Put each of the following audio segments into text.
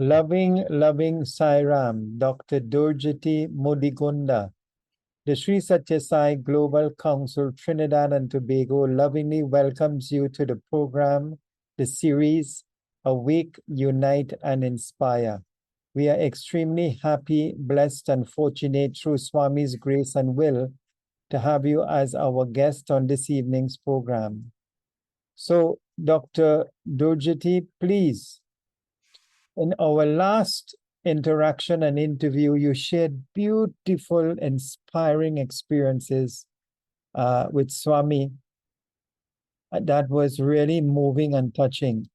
Loving, loving Sairam, Dr. Dhurjati Mudigunda, the Sri Satya Sai Global Council Trinidad and Tobago lovingly welcomes you to the program, the series, Awake, Unite and Inspire. We are extremely happy, blessed, and fortunate through Swami's grace and will to have you as our guest on this evening's program. So, Dr. Dhurjati, please, in our last interaction and interview, you shared beautiful, inspiring experiences with Swami that was really moving and touching.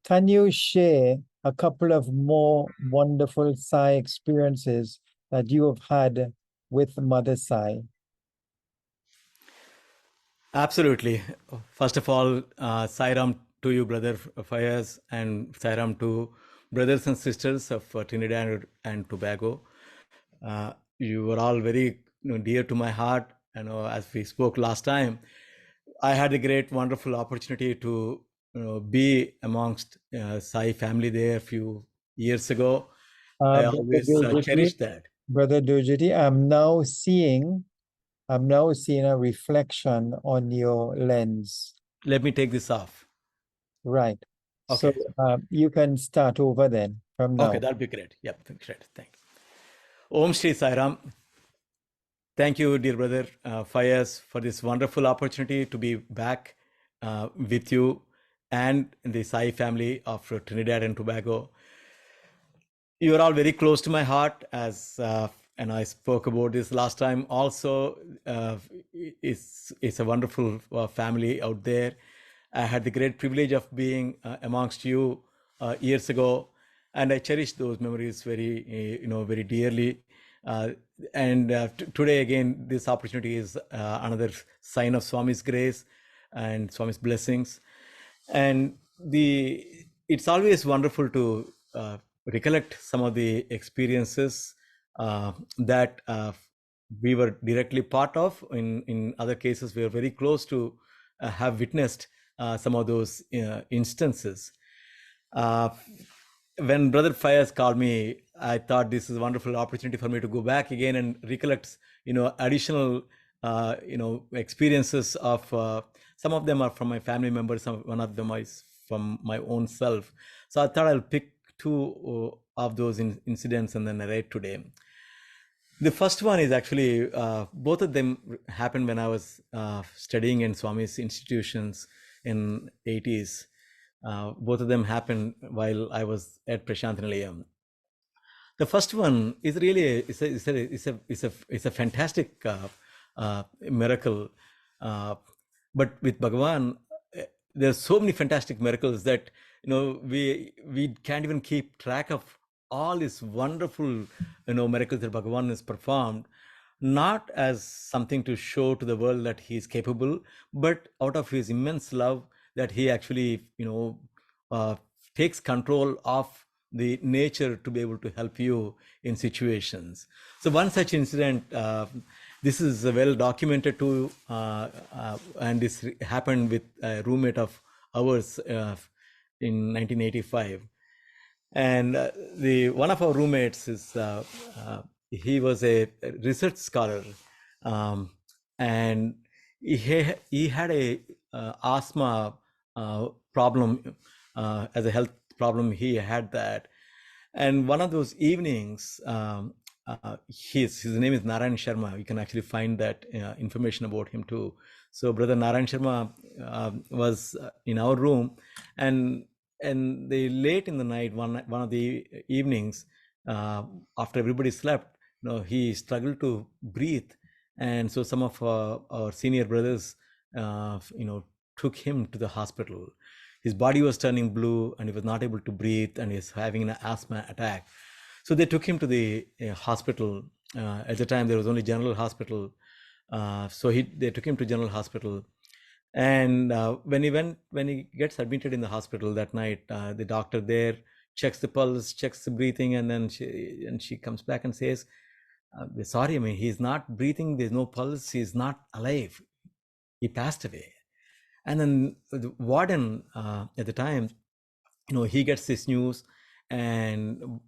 Can you share a couple of more wonderful Sai experiences that you have had with Mother Sai? Absolutely. First of all, Sairam to you, Brother Fayaz, and Sairam to brothers and sisters of Trinidad and Tobago. You were all very dear to my heart. As we spoke last time, I had a great, wonderful opportunity to be amongst Sai family there a few years ago. I always cherish that. Brother Dhurjati, I'm now seeing a reflection on your lens. Let me take this off. Right. Okay. So you can start over then from now. Okay, that'd be great. Yep, great. Thanks. Om Shri Sairam. Thank you, dear brother Fayaz, for this wonderful opportunity to be back with you and the Sai family of Trinidad and Tobago. You are all very close to my heart, as and I spoke about this last time. Also, it's a wonderful family out there. I had the great privilege of being amongst you years ago, and I cherish those memories very, very dearly. Today again, this opportunity is another sign of Swami's grace and Swami's blessings. And it's always wonderful to recollect some of the experiences that we were directly part of. In other cases, we were very close to have witnessed some of those instances. When Brother Fayaz called me, I thought this is a wonderful opportunity for me to go back again and recollect, additional, experiences of some of them are from my family members. One of them is from my own self. So I thought I'll pick two of those incidents and then narrate today. The first one is actually, both of them happened when I was studying in Swami's institutions in 80s. Both of them happened while I was at Prashant Nilayam. The first one is really it's a fantastic miracle, but with Bhagavan, there's so many fantastic miracles that we can't even keep track of all these wonderful miracles that Bhagavan has performed, not as something to show to the world that he is capable, but out of his immense love that he actually takes control of the nature to be able to help you in situations. So one such incident, this is well documented too, and this happened with a roommate of ours in 1985. And one of our roommates is he was a research scholar, and he had a asthma problem as a health problem. He had that, and one of those evenings, his name is Narayan Sharma. You can actually find that information about him too. So Brother Narayan Sharma was in our room, and late in the night, one of the evenings, after everybody slept, he struggled to breathe, and so some of our senior brothers, took him to the hospital. His body was turning blue, and he was not able to breathe, and he's having an asthma attack. So they took him to the hospital. At the time, there was only General Hospital, so they took him to General Hospital. And when he gets admitted in the hospital that night, the doctor there checks the pulse, checks the breathing, and then she comes back and says, "Sorry, he's not breathing. There's no pulse. He's not alive. He passed away." And then the warden at the time, he gets this news, And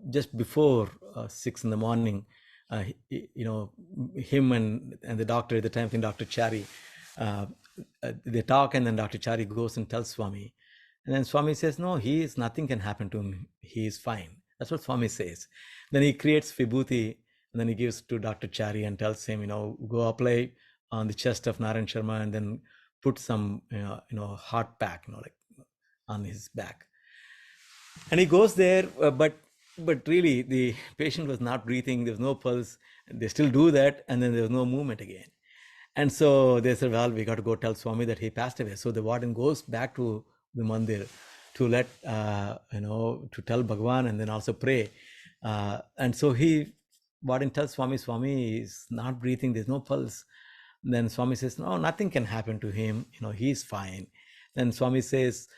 just before 6 in the morning, him and the doctor at the time, Dr. Chari, uh, they talk, and then Dr. Chari goes and tells Swami, and then Swami says, no, nothing can happen to him, he is fine. That's what Swami says. Then he creates vibhuti, and then he gives to Dr. Chari and tells him, go apply on the chest of Narayan Sharma, and then put some heart pack, like on his back. And he goes there, but really the patient was not breathing, there was no pulse. They still do that, and then there was no movement again. And so they said, well, we got to go tell Swami that he passed away. So the warden goes back to the mandir to let to tell Bhagwan, and then also pray. And so warden tells Swami is not breathing, there's no pulse. Then Swami says, no, nothing can happen to him, he's fine. Then Swami says,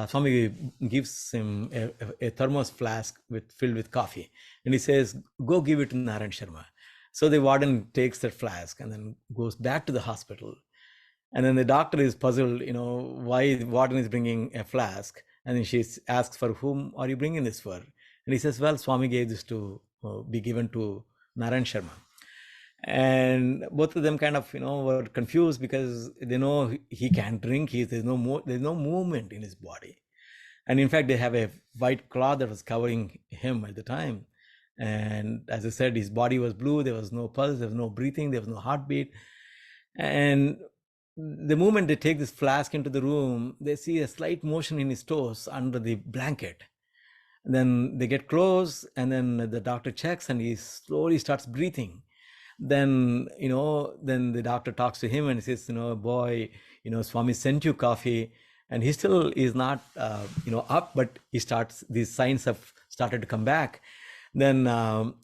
Swami gives him a thermos flask filled with coffee, and he says, go give it to Narayan Sharma. So the warden takes that flask and then goes back to the hospital. And then the doctor is puzzled, why the warden is bringing a flask. And then she asks, for whom are you bringing this for? And he says, well, Swami gave this to be given to Narayan Sharma. And both of them kind of, were confused, because they know he can't drink. There's no movement in his body. And in fact, they have a white cloth that was covering him at the time. And as I said, his body was blue. There was no pulse, there was no breathing, there was no heartbeat. And the moment they take this flask into the room, they see a slight motion in his toes under the blanket. And then they get close, and then the doctor checks, and he slowly starts breathing. Then then the doctor talks to him and says, boy, Swami sent you coffee. And he still is not up, but these signs have started to come back. Then and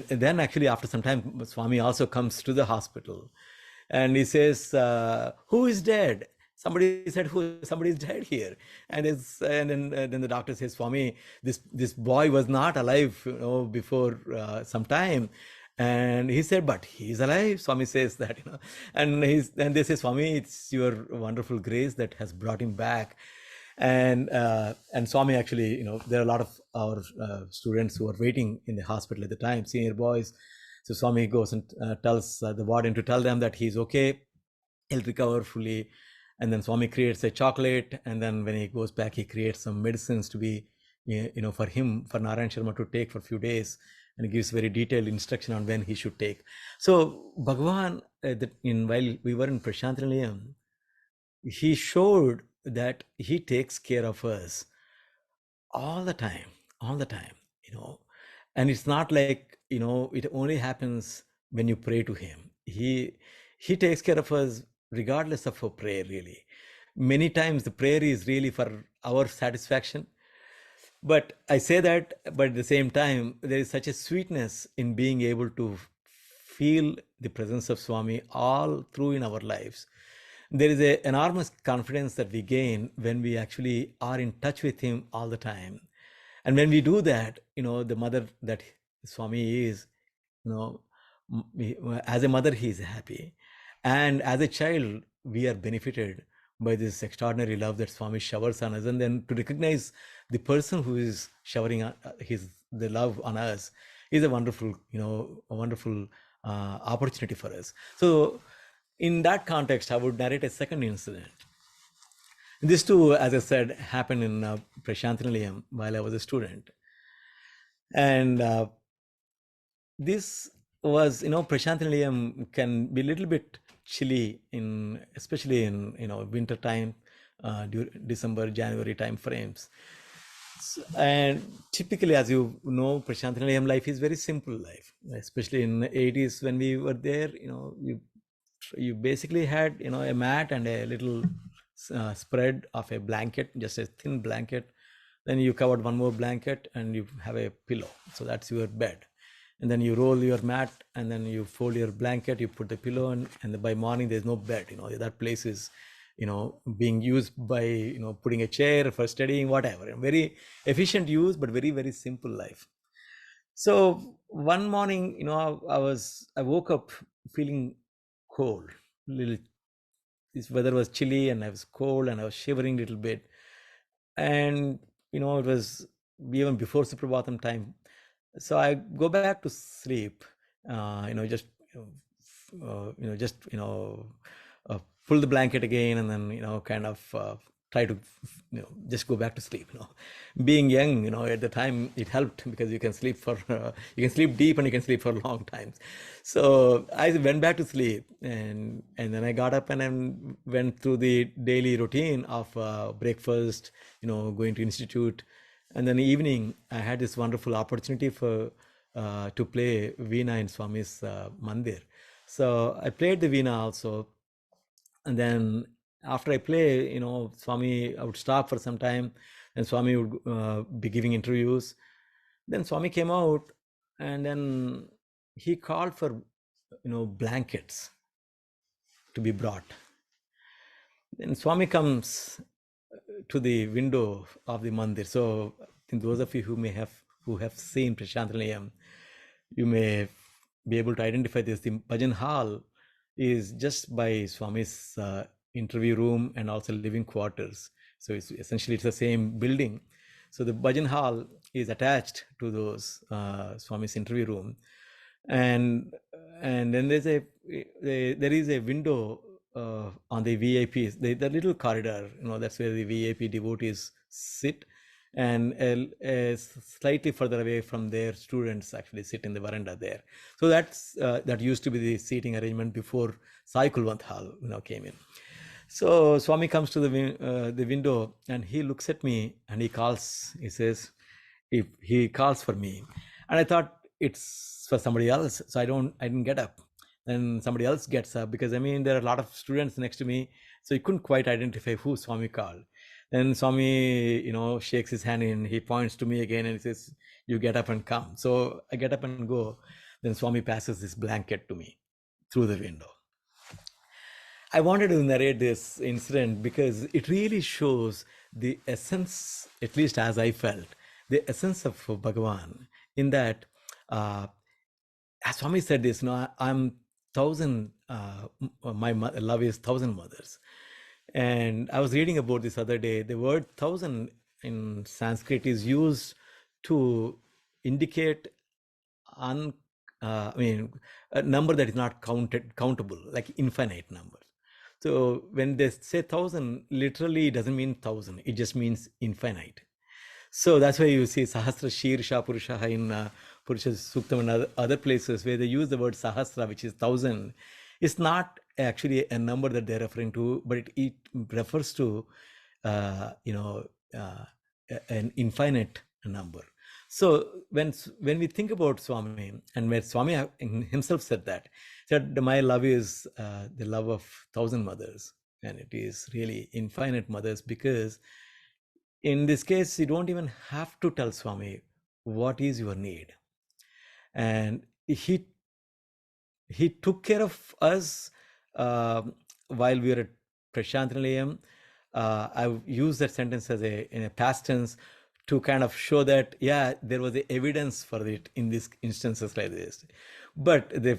then actually after some time, Swami also comes to the hospital, and he says, who is dead? Somebody said, somebody is dead here. And then the doctor says, Swami, this boy was not alive before some time. And he said, but he's alive. Swami says that, and they say, Swami, it's your wonderful grace that has brought him back. And Swami actually, there are a lot of our students who are waiting in the hospital at the time, senior boys. So Swami goes and tells the warden to tell them that he's okay, he'll recover fully. And then Swami creates a chocolate, and then when he goes back, he creates some medicines to be, for Narayan Sharma to take for a few days, and he gives very detailed instruction on when he should take. So Bhagwan, while we were in Prashant Nilayam, he showed that he takes care of us all the time, and it's not like, it only happens when you pray to him. He takes care of us regardless of our prayer, really. Many times the prayer is really for our satisfaction. But I say that, but at the same time, there is such a sweetness in being able to feel the presence of Swami all through in our lives. There is an enormous confidence that we gain when we actually are in touch with him all the time. And when we do that, the mother that Swami is, as a mother, he is happy. And as a child, we are benefited by this extraordinary love that Swami showers on us. And then to recognize the person who is showering the love on us is a wonderful, opportunity for us. So in that context, I would narrate a second incident. This too, as I said, happened in Prashant Nilayam while I was a student. And this was, Prashant Nilayam can be a little bit chilly, especially in winter time, December, January time frames. And typically, as you know, Prashant Nilayam life is very simple life, especially in the 80s when we were there. You basically had a mat and a little spread of a blanket, just a thin blanket. Then you covered one more blanket and you have a pillow. So that's your bed. And then you roll your mat, and then you fold your blanket, you put the pillow in, and by morning there's no bed. That place is being used by putting a chair for studying, whatever. Very efficient use, but very, very simple life. So one morning, I woke up feeling cold. This weather was chilly, and I was cold, and I was shivering a little bit. And it was even before Suprabhatam time. So I go back to sleep, just, just, pull the blanket again, and then, kind of try to, just go back to sleep. Being young, at the time it helped because you can sleep for, you can sleep deep and you can sleep for long times. So I went back to sleep, and then I got up and then went through the daily routine of breakfast, going to institute. And then evening, I had this wonderful opportunity to play Veena in Swami's mandir. So I played the Veena also. And then after I play, Swami, I would stop for some time, and Swami would be giving interviews. Then Swami came out, and then he called for, blankets to be brought. Then Swami comes to the window of the mandir. So I think those of you who have seen Prashanthalayam, you may be able to identify this. The bhajan hall is just by Swami's interview room and also living quarters. So it's essentially, it's the same building. So the bhajan hall is attached to those Swami's interview room, and then there is a window on the VIPs, the little corridor. That's where the VIP devotees sit, and slightly further away from there, students actually sit in the veranda there. So that used to be the seating arrangement before Sai Kulwant Hall came in. So Swami comes to the window, and he looks at me, and he says, if he calls for me, and I thought it's for somebody else, so I didn't get up. Then somebody else gets up, because there are a lot of students next to me, so he couldn't quite identify who Swami called. Then Swami, shakes his hand and he points to me again and he says, you get up and come. So I get up and go. Then Swami passes this blanket to me through the window. I wanted to narrate this incident because it really shows the essence, at least as I felt, the essence of Bhagavan, in that, as Swami said this, I'm 1,000, my love is 1,000 mothers. And I was reading about this other day. The word 1,000 in Sanskrit is used to indicate a number that is not countable, like infinite numbers. So when they say 1,000, literally it doesn't mean 1,000. It just means infinite. So that's why you see Sahasra Shirsha Purushaha in Purusha Suktam and other places where they use the word Sahasra, which is 1,000. It's not actually a number that they're referring to, but it refers to, an infinite number. So when we think about Swami, and where Swami himself said my love is the love of 1,000 mothers, and it is really infinite mothers, because in this case, you don't even have to tell Swami what is your need. And he took care of us while we were at Prashanthalayam. I've used that sentence in a past tense to kind of show that, there was the evidence for it in these instances like this. But the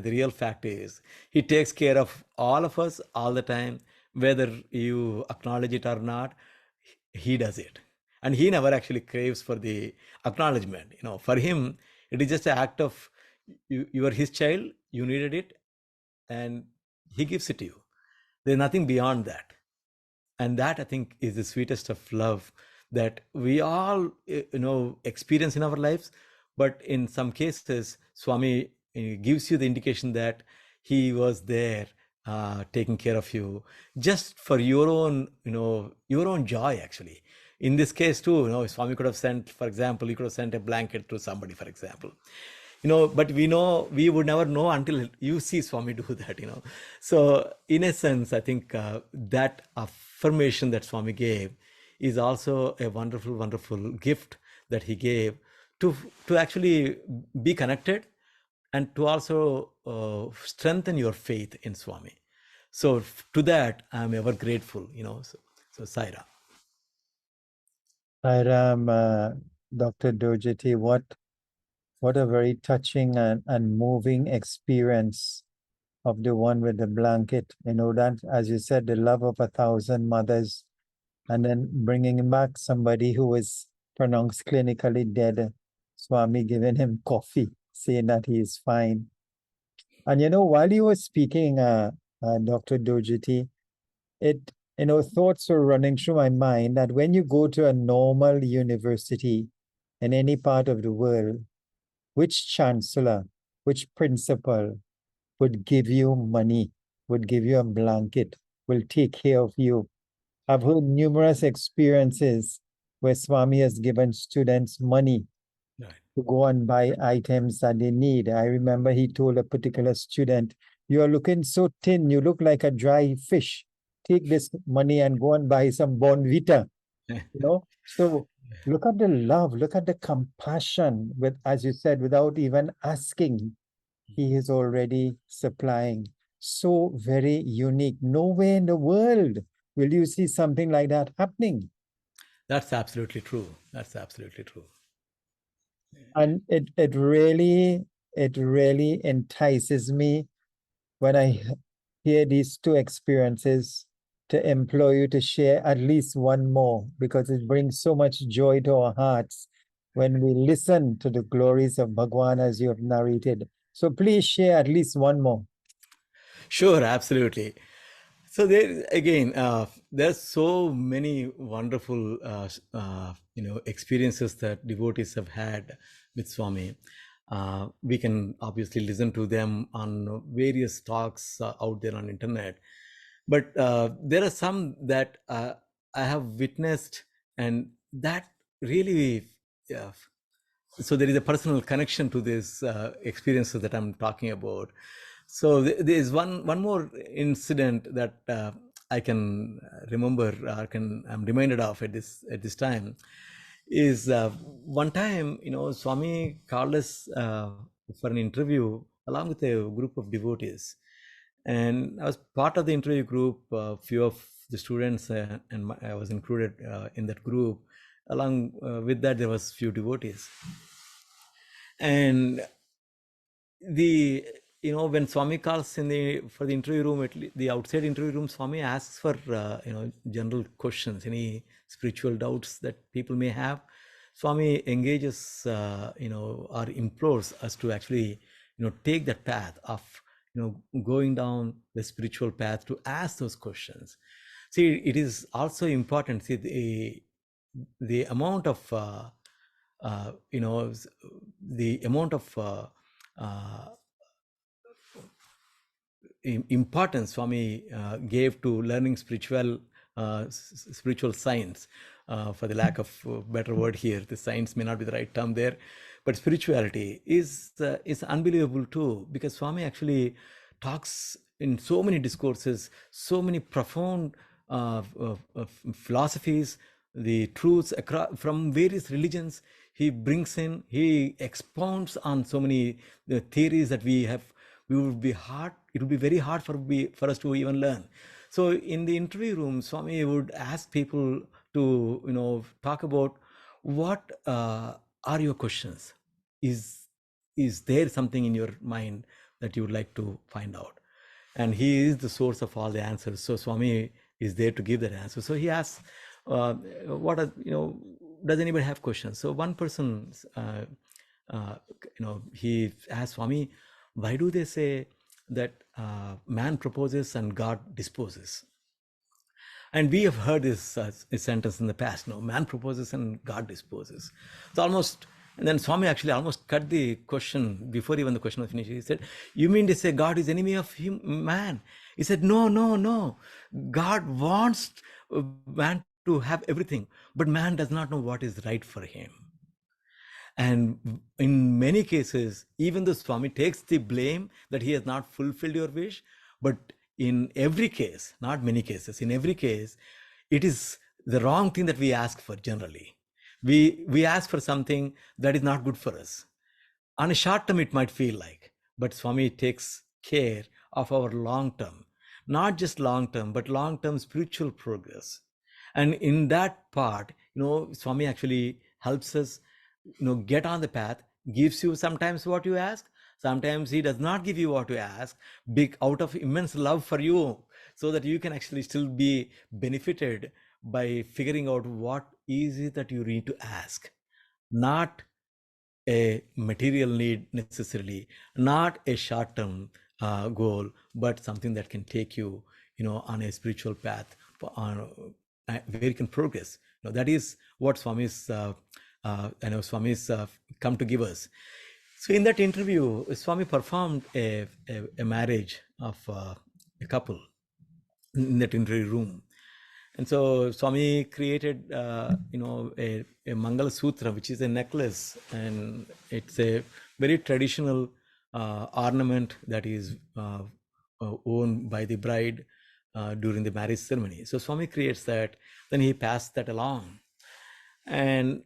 real fact is, he takes care of all of us all the time, whether you acknowledge it or not. He does it, and he never actually craves for the acknowledgement. For him, it is just an act of, you are his child, you needed it, and he gives it to you. There's nothing beyond that. And that, I think, is the sweetest of love that we all experience in our lives. But in some cases, Swami gives you the indication that he was there taking care of you, just for your own joy, actually. In this case too, Swami could have sent, for example, he could have sent a blanket to somebody, for example. But we would never know until you see Swami do that. So in a sense, I think that affirmation that Swami gave is also a wonderful, wonderful gift that he gave to actually be connected, and to also strengthen your faith in Swami. So to that, I'm ever grateful. So Sai Ram. Sai Ram, Dr. Dhurjati, what a very touching and moving experience of the one with the blanket. That, as you said, the love of 1,000 mothers and then bringing back somebody who was pronounced clinically dead. Swami giving him coffee, saying that he is fine. And while you were speaking, Dr. Dhurjati, thoughts were running through my mind that when you go to a normal university in any part of the world, which chancellor, which principal would give you money, would give you a blanket, will take care of you? I've heard numerous experiences where Swami has given students money Right. to go and buy items that they need. I remember he told a particular student, "You are looking so thin, you look like a dry fish. Take this money and go and buy some Bonvita." So look at the love, look at the compassion, with, as you said, without even asking, he is already supplying. So very unique. Nowhere in the world will you see something like that happening. That's absolutely true. That's absolutely true. And it really entices me when I hear these two experiences to implore you to share at least one more, because it brings so much joy to our hearts when we listen to the glories of Bhagwan as you have narrated. So please share at least one more. Sure, absolutely. So there again, there's so many wonderful, experiences that devotees have had with Swami. We can obviously listen to them on various talks out there on internet, but there are some that I have witnessed, and that really, yeah. So there is a personal connection to these experiences that I'm talking about. So there is one more incident that I can remember, I'm reminded of at this time. Is one time, Swami called us for an interview along with a group of devotees, and I was part of the interview group. Few of the students and I was included in that group. Along with that, there was few devotees, and the when Swami calls for the interview room, the outside interview room, Swami asks for general questions, any spiritual doubts that people may have. Swami engages or implores us to actually take that path of going down the spiritual path to ask those questions. See, it is also important. See, the amount of the amount of importance Swami gave to learning spiritual science, for the lack of better word here. The science may not be the right term there, but spirituality is unbelievable too, because Swami actually talks in so many discourses, so many profound philosophies, the truths from various religions. He brings in, he expounds on so many theories that it would be very hard for us to even learn. So in the interview room, Swami would ask people to talk about what are your questions. Is there something in your mind that you would like to find out? And he is the source of all the answers. So Swami is there to give that answer. So he asks, what are, does anybody have questions? So one person, he asked Swami, why do they say that man proposes and God disposes? And we have heard this sentence in the past. No, man proposes and God disposes. It's almost, and then Swami actually almost cut the question before even the question was finished. He said, "You mean to say God is enemy of man?" He said, "No, no, no. God wants man to have everything, but man does not know what is right for him." And in many cases, even though Swami takes the blame that he has not fulfilled your wish, but in every case, not many cases, in every case, it is the wrong thing that we ask for generally. We ask for something that is not good for us. On a short term, it might feel like, but Swami takes care of our long term, not just long term, but long term spiritual progress. And in that part, Swami actually helps us get on the path, gives you sometimes what you ask, sometimes he does not give you what you ask, big out of immense love for you, so that you can actually still be benefited by figuring out what is it that you need to ask, not a material need necessarily, not a short-term goal, but something that can take you, on a spiritual path, where you can progress. That is what Swami's, Swami's come to give us. So in that interview, Swami performed a marriage of a couple in that interview room. And so Swami created, a Mangala Sutra, which is a necklace, and it's a very traditional ornament that is worn by the bride during the marriage ceremony. So Swami creates that, then he passed that along. And,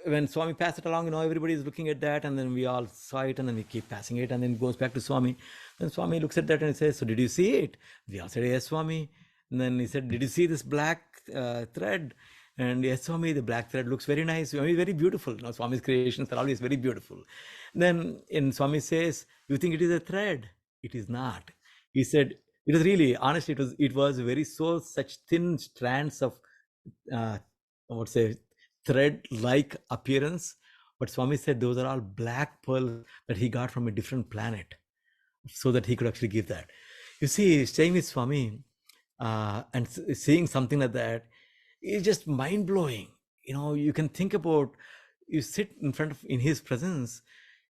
when Swami passed it along, everybody is looking at that, and then we all saw it, and then we keep passing it, and then it goes back to Swami. Then Swami looks at that and says, "So did you see it?" We all said, "Yes, Swami." And then he said, "Did you see this black thread?" And yes, Swami, the black thread looks very nice, very beautiful. Swami's creations are always very beautiful. Then Swami says, "You think it is a thread?" It is not. He said, it was really, honestly, it was such thin strands of, I would say, thread-like appearance. But Swami said those are all black pearls that he got from a different planet, so that he could actually give that. You see, staying with Swami and seeing something like that is just mind-blowing. You can think about, you sit in his presence,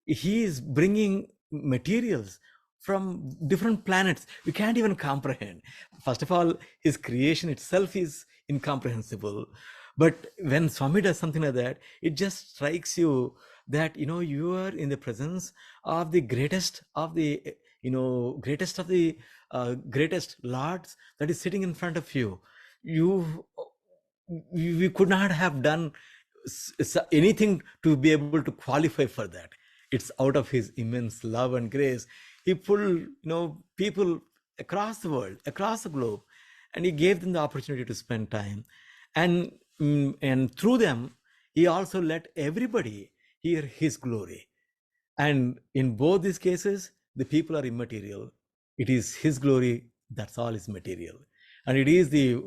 he is bringing materials from different planets we can't even comprehend. First of all, his creation itself is incomprehensible. But when Swami does something like that, it just strikes you that, you are in the presence of the greatest of the, greatest lords that is sitting in front of you. We could not have done anything to be able to qualify for that. It's out of his immense love and grace. He pulled, people across the world, across the globe, and he gave them the opportunity to spend time. And through them, he also let everybody hear his glory. And in both these cases, the people are immaterial. It is his glory, that's all is material. And it is the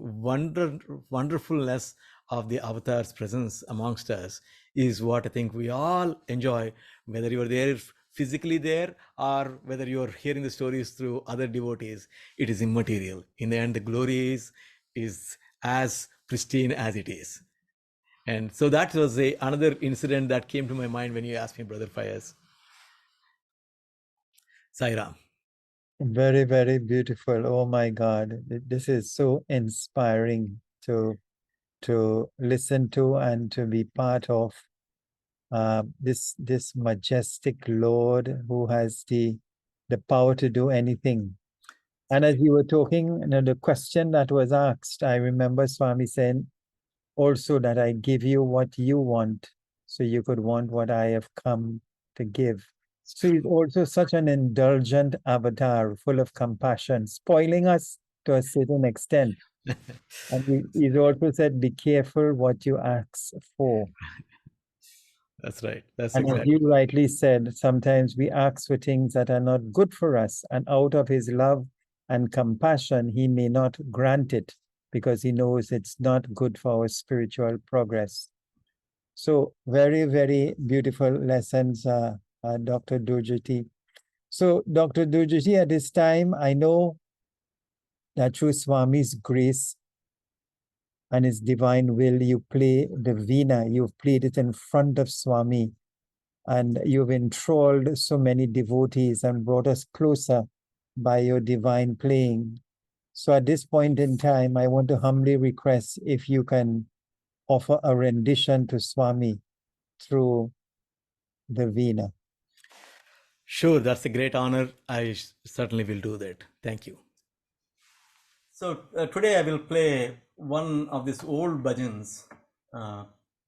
wonderfulness of the avatar's presence amongst us is what I think we all enjoy, whether you are there physically there or whether you are hearing the stories through other devotees. It is immaterial. In the end, the glory is as pristine as it is. And so that was another incident that came to my mind when you asked me, Brother Fayez. Sai Ram. Very, very beautiful. Oh my God, this is so inspiring to listen to and to be part of. This majestic Lord who has the power to do anything. And as you were talking, the question that was asked, I remember Swami saying also that I give you what you want, so you could want what I have come to give. So he's also such an indulgent avatar, full of compassion, spoiling us to a certain extent. And he's also said, be careful what you ask for. That's right. That's and exactly. As you rightly said, sometimes we ask for things that are not good for us, and out of his love and compassion, he may not grant it because he knows it's not good for our spiritual progress. So very, very beautiful lessons, Dr. Dhurjati. So Dr. Dhurjati, at this time, I know that through Swami's grace and his divine will, you play the veena. You've played it in front of Swami, and you've enthralled so many devotees and brought us closer by your divine playing. So at this point in time, I want to humbly request if you can offer a rendition to Swami through the veena. Sure, that's a great honor. I certainly will do that. Thank you. So today I will play one of these old bhajans.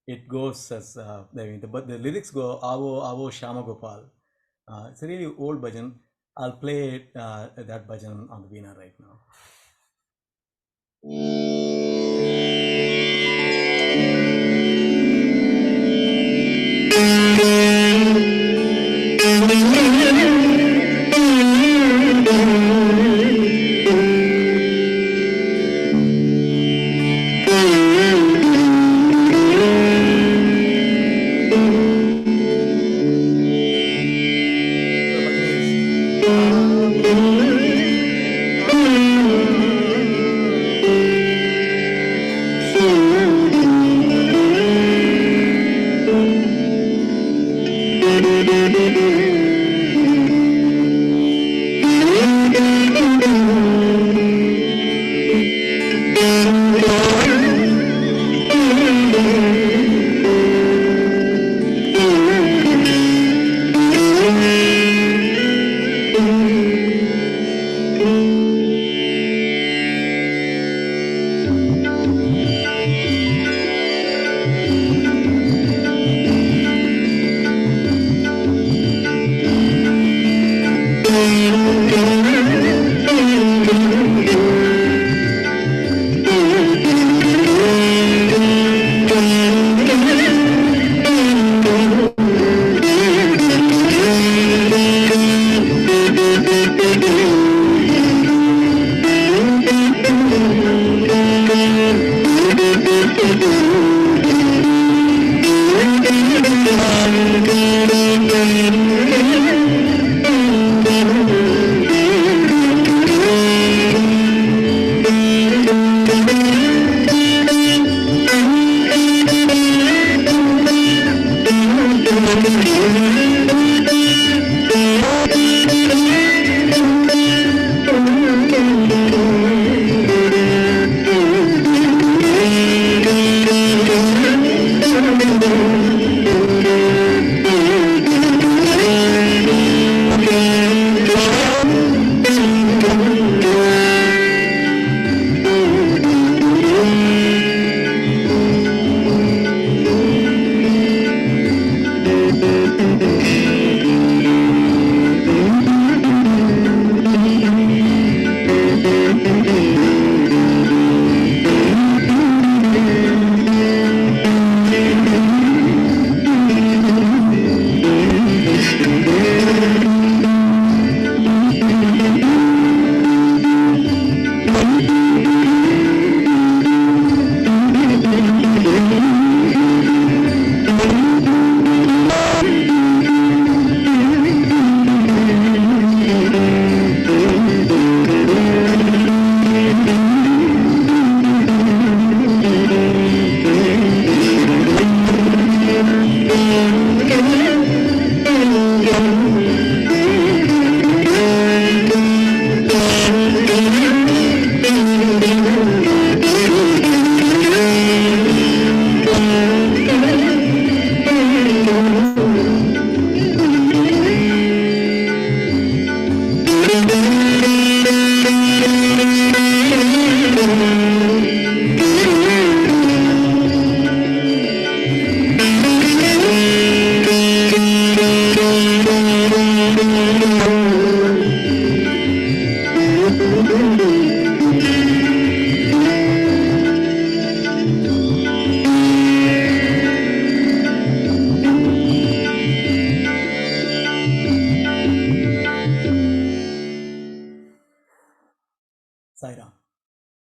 It goes as the lyrics go Avo Avo Shama Gopal. It's a really old bhajan. I'll play that bhajan on the veena right now.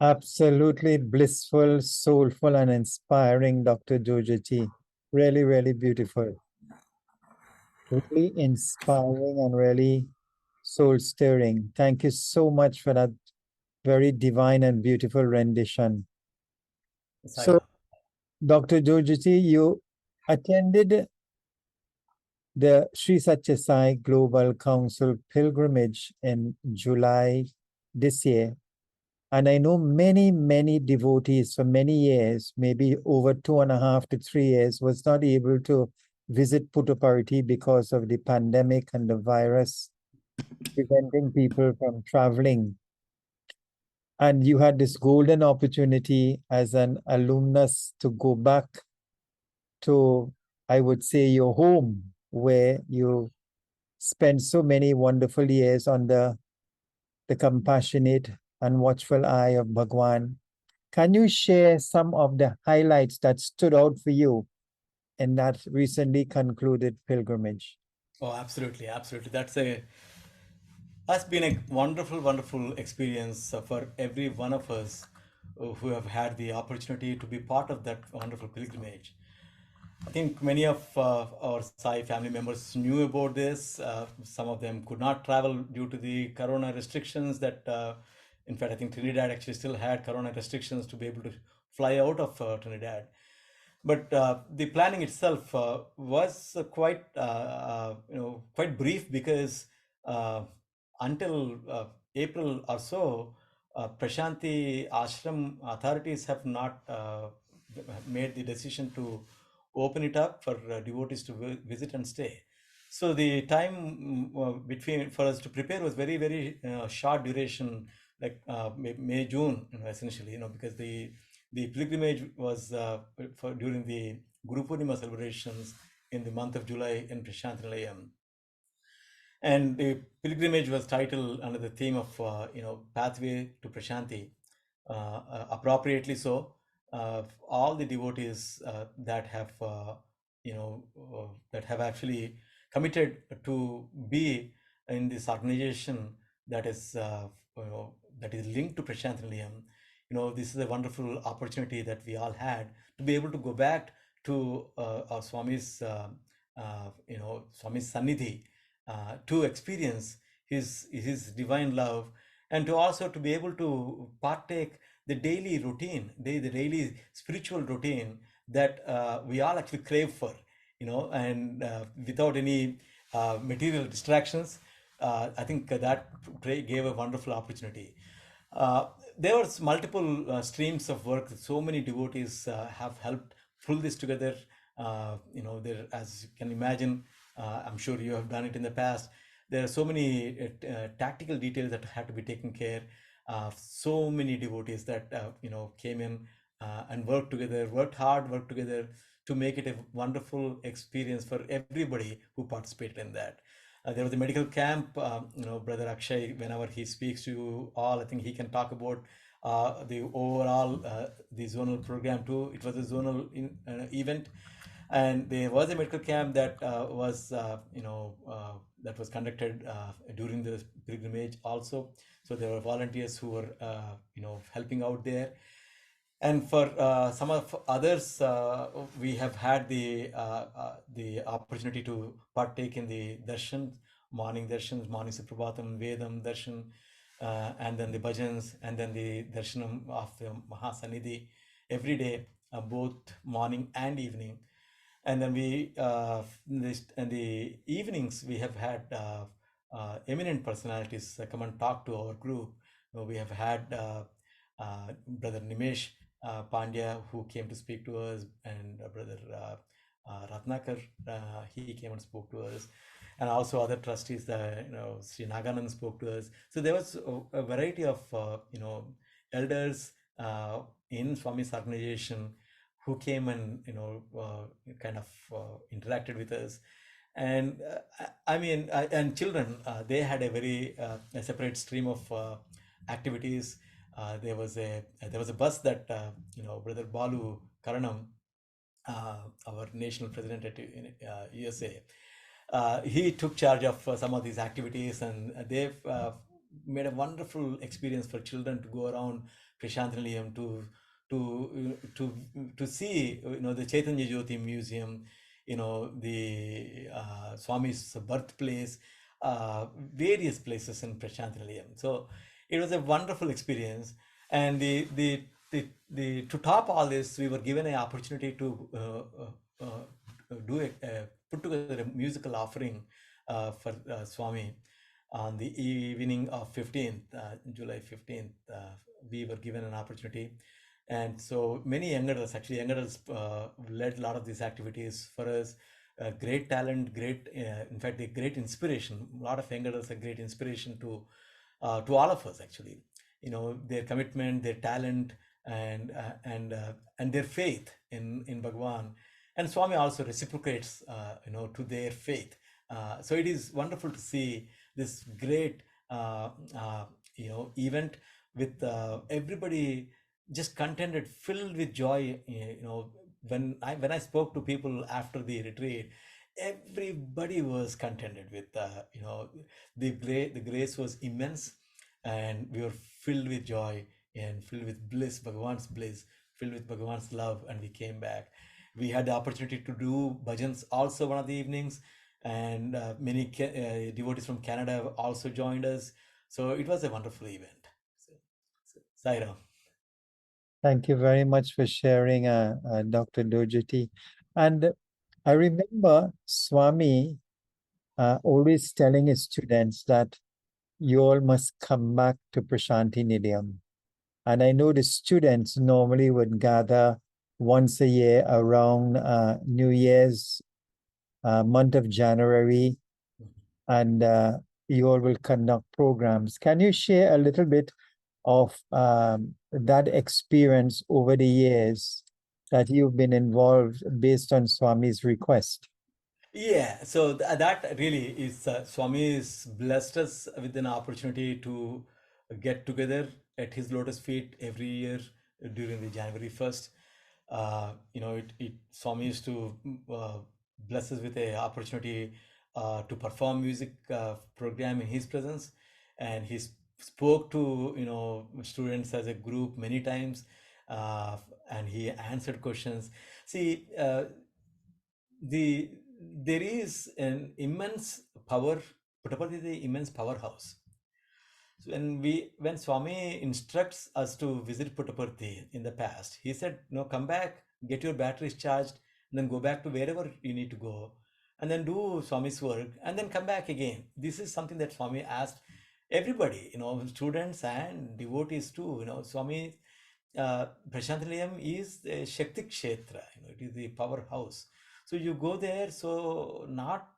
Absolutely blissful, soulful, and inspiring, Dr. Dhurjati. Really, really beautiful. Really inspiring and really soul stirring. Thank you so much for that very divine and beautiful rendition. So, Saira. Dr. Dhurjati, you attended the Sri Satya Sai Global Council pilgrimage in July this year. And I know many, many devotees for many years, maybe over 2.5 to 3 years, was not able to visit Puttaparthi because of the pandemic and the virus preventing people from traveling. And you had this golden opportunity as an alumnus to go back to, I would say, your home, where you spent so many wonderful years under the compassionate and watchful eye of Bhagwan. Can you share some of the highlights that stood out for you in that recently concluded pilgrimage? Oh, absolutely, absolutely. Has been a wonderful, wonderful experience for every one of us who have had the opportunity to be part of that wonderful pilgrimage. I think many of our Sai family members knew about this. Some of them could not travel due to the corona restrictions that, in fact, I think Trinidad actually still had corona restrictions to be able to fly out of Trinidad. But the planning itself was quite brief, because uh, until April or so, Prashanti Ashram authorities have not made the decision to open it up for devotees to visit and stay. So the time between for us to prepare was very, very short duration, like May, June, essentially, because the pilgrimage was for during the Guru Purnima celebrations in the month of July in Prashanthalayam. And the pilgrimage was titled under the theme of pathway to Prashanti, appropriately so. All the devotees that have actually committed to be in this organization that is that is linked to Prashanthalayam. This is a wonderful opportunity that we all had to be able to go back to our Swami's Sannidhi, to experience his divine love, and to also to be able to partake the daily routine, the daily spiritual routine that we all actually crave for, and without any material distractions. I think that gave a wonderful opportunity. Uh, there was multiple streams of work. So many devotees have helped pull this together. There, as you can imagine, I'm sure you have done it in the past. There are so many tactical details that had to be taken care. So many devotees that came in and worked hard, worked together to make it a wonderful experience for everybody who participated in that. There was a medical camp. Brother Akshay, whenever he speaks to you all, I think he can talk about the overall the zonal program too. It was a zonal event, and there was a medical camp that that was conducted during the pilgrimage also. So there were volunteers who were helping out there. And for some of others, we have had the opportunity to partake in the darshans, morning suprabhatam, Vedam darshan, and then the bhajans, and then the darshanam of the Mahasanidhi every day, both morning and evening. And then in the evenings, we have had eminent personalities come and talk to our group. We have had Brother Nimesh Pandya, who came to speak to us, and Brother Ratnakar, he came and spoke to us, and also other trustees, Sri Naganand spoke to us. So there was a variety of elders in Swami's organization who came and kind of interacted with us. And and children, they had a very a separate stream of activities. There was a bus that Brother Balu Karanam, our national president at USA, he took charge of some of these activities, and they've made a wonderful experience for children to go around Prashant Nilayam, to see, the Chaitanya Jyoti Museum, the Swami's birthplace, various places in Prashant Nilayam. So it was a wonderful experience. And to top all this, we were given an opportunity to put together a musical offering for Swami on the evening of 15th, July 15th. We were given an opportunity. And so many young adults, actually, young adults led a lot of these activities for us. Great talent, in fact, a great inspiration. A lot of young adults are great inspiration to all of us, actually. Their commitment, their talent, and their faith in Bhagwan. And Swami also reciprocates, to their faith. So it is wonderful to see this great, event with everybody just contented, filled with joy. When I spoke to people after the retreat, everybody was contented with, the grace was immense, and we were filled with joy and filled with bliss, filled with Bhagwan's love, and we came back. We had the opportunity to do bhajans also one of the evenings, and many devotees from Canada also joined us. So it was a wonderful event. Saira. Thank you very much for sharing, Dr. Dhurjati. And I remember Swami always telling his students that you all must come back to Prashanti Nilayam. And I know the students normally would gather once a year around New Year's, month of January, and you all will conduct programs. Can you share a little bit of that experience over the years that you've been involved based on Swami's request? Yeah, so that really is, Swami has blessed us with an opportunity to get together at his lotus feet every year during the January 1st. Swami used to bless us with an opportunity to perform music program in his presence, and he spoke to students as a group many times, and he answered questions. See, the there is an immense power. Puttaparthi is the immense powerhouse. So when Swami instructs us to visit Puttaparthi in the past, he said, "No, come back, get your batteries charged, and then go back to wherever you need to go, and then do Swami's work, and then come back again." This is something that Swami asked everybody, students and devotees too. Swami, Prashantilayam is a Shakti Kshetra. It is the powerhouse. So you go there, so not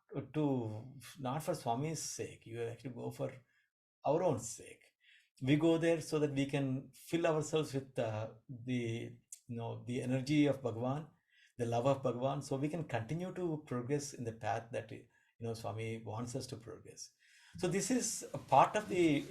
for Swami's sake. You actually go for our own sake. We go there so that we can fill ourselves with the energy of Bhagwan, the love of Bhagwan, so we can continue to progress in the path that Swami wants us to progress. So this is a part of the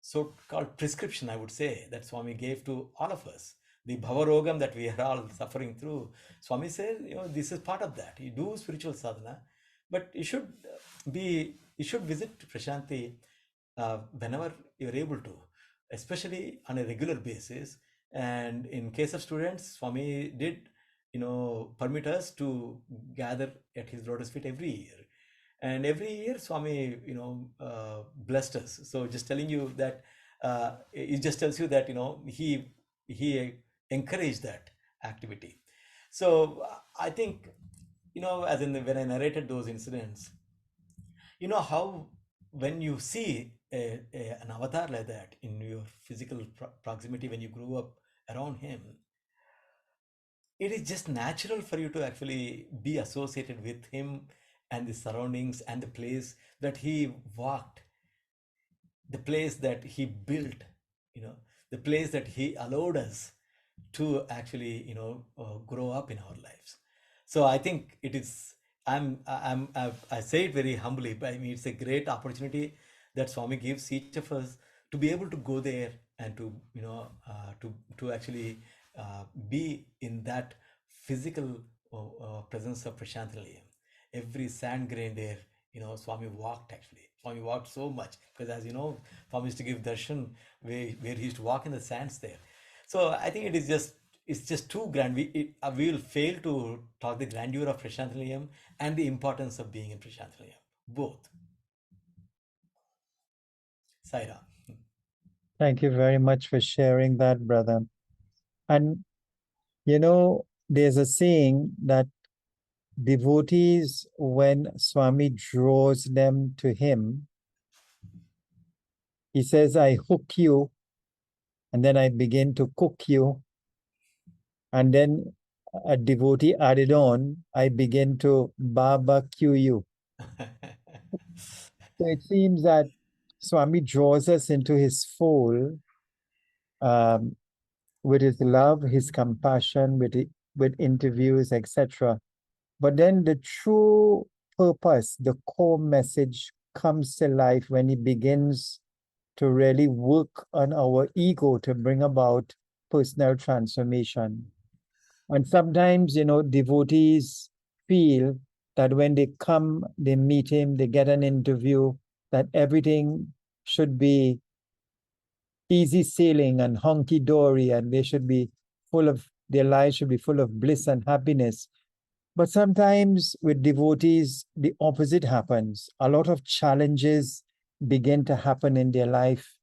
so-called prescription, I would say, that Swami gave to all of us. The bhavarogam that we are all suffering through, Swami says, this is part of that. You do spiritual sadhana, but you should visit Prashanti whenever you're able to, especially on a regular basis. And in case of students, Swami did, permit us to gather at his lotus feet every year. And every year, Swami, blessed us. So just telling you that, it just tells you that, he encouraged that activity. So I think, as in when I narrated those incidents, how when you see an avatar like that in your physical proximity, when you grew up around him, it is just natural for you to actually be associated with him and the surroundings and the place that he walked, the place that he built, the place that he allowed us to actually, grow up in our lives. So I think it is. I say it very humbly, but I mean it's a great opportunity that Swami gives each of us to be able to go there and to to actually be in that physical presence of Prashantalayam. Every sand grain there, Swami walked actually. Swami walked so much because, as you know, Swami used to give darshan where he used to walk in the sands there. So I think it's just too grand. We will fail to talk the grandeur of Prashant Nilayam and the importance of being in Prashant Nilayam. Both. Saira. Thank you very much for sharing that, brother. And there's a saying that devotees, when Swami draws them to him, he says, I hook you, and then I begin to cook you. And then a devotee added on, I begin to barbecue you. So it seems that Swami draws us into his fold um, with his love, his compassion, with interviews, etc. But then the true purpose, the core message comes to life when he begins to really work on our ego to bring about personal transformation. And sometimes, devotees feel that when they come, they meet him, they get an interview, that everything should be easy sailing and honky dory, and their lives should be full of bliss and happiness. But sometimes with devotees, the opposite happens. A lot of challenges begin to happen in their life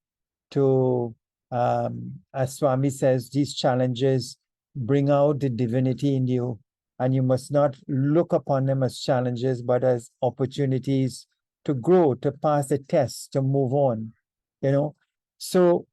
to, as Swami says, these challenges bring out the divinity in you, and you must not look upon them as challenges, but as opportunities to grow, to pass a test, to move on. So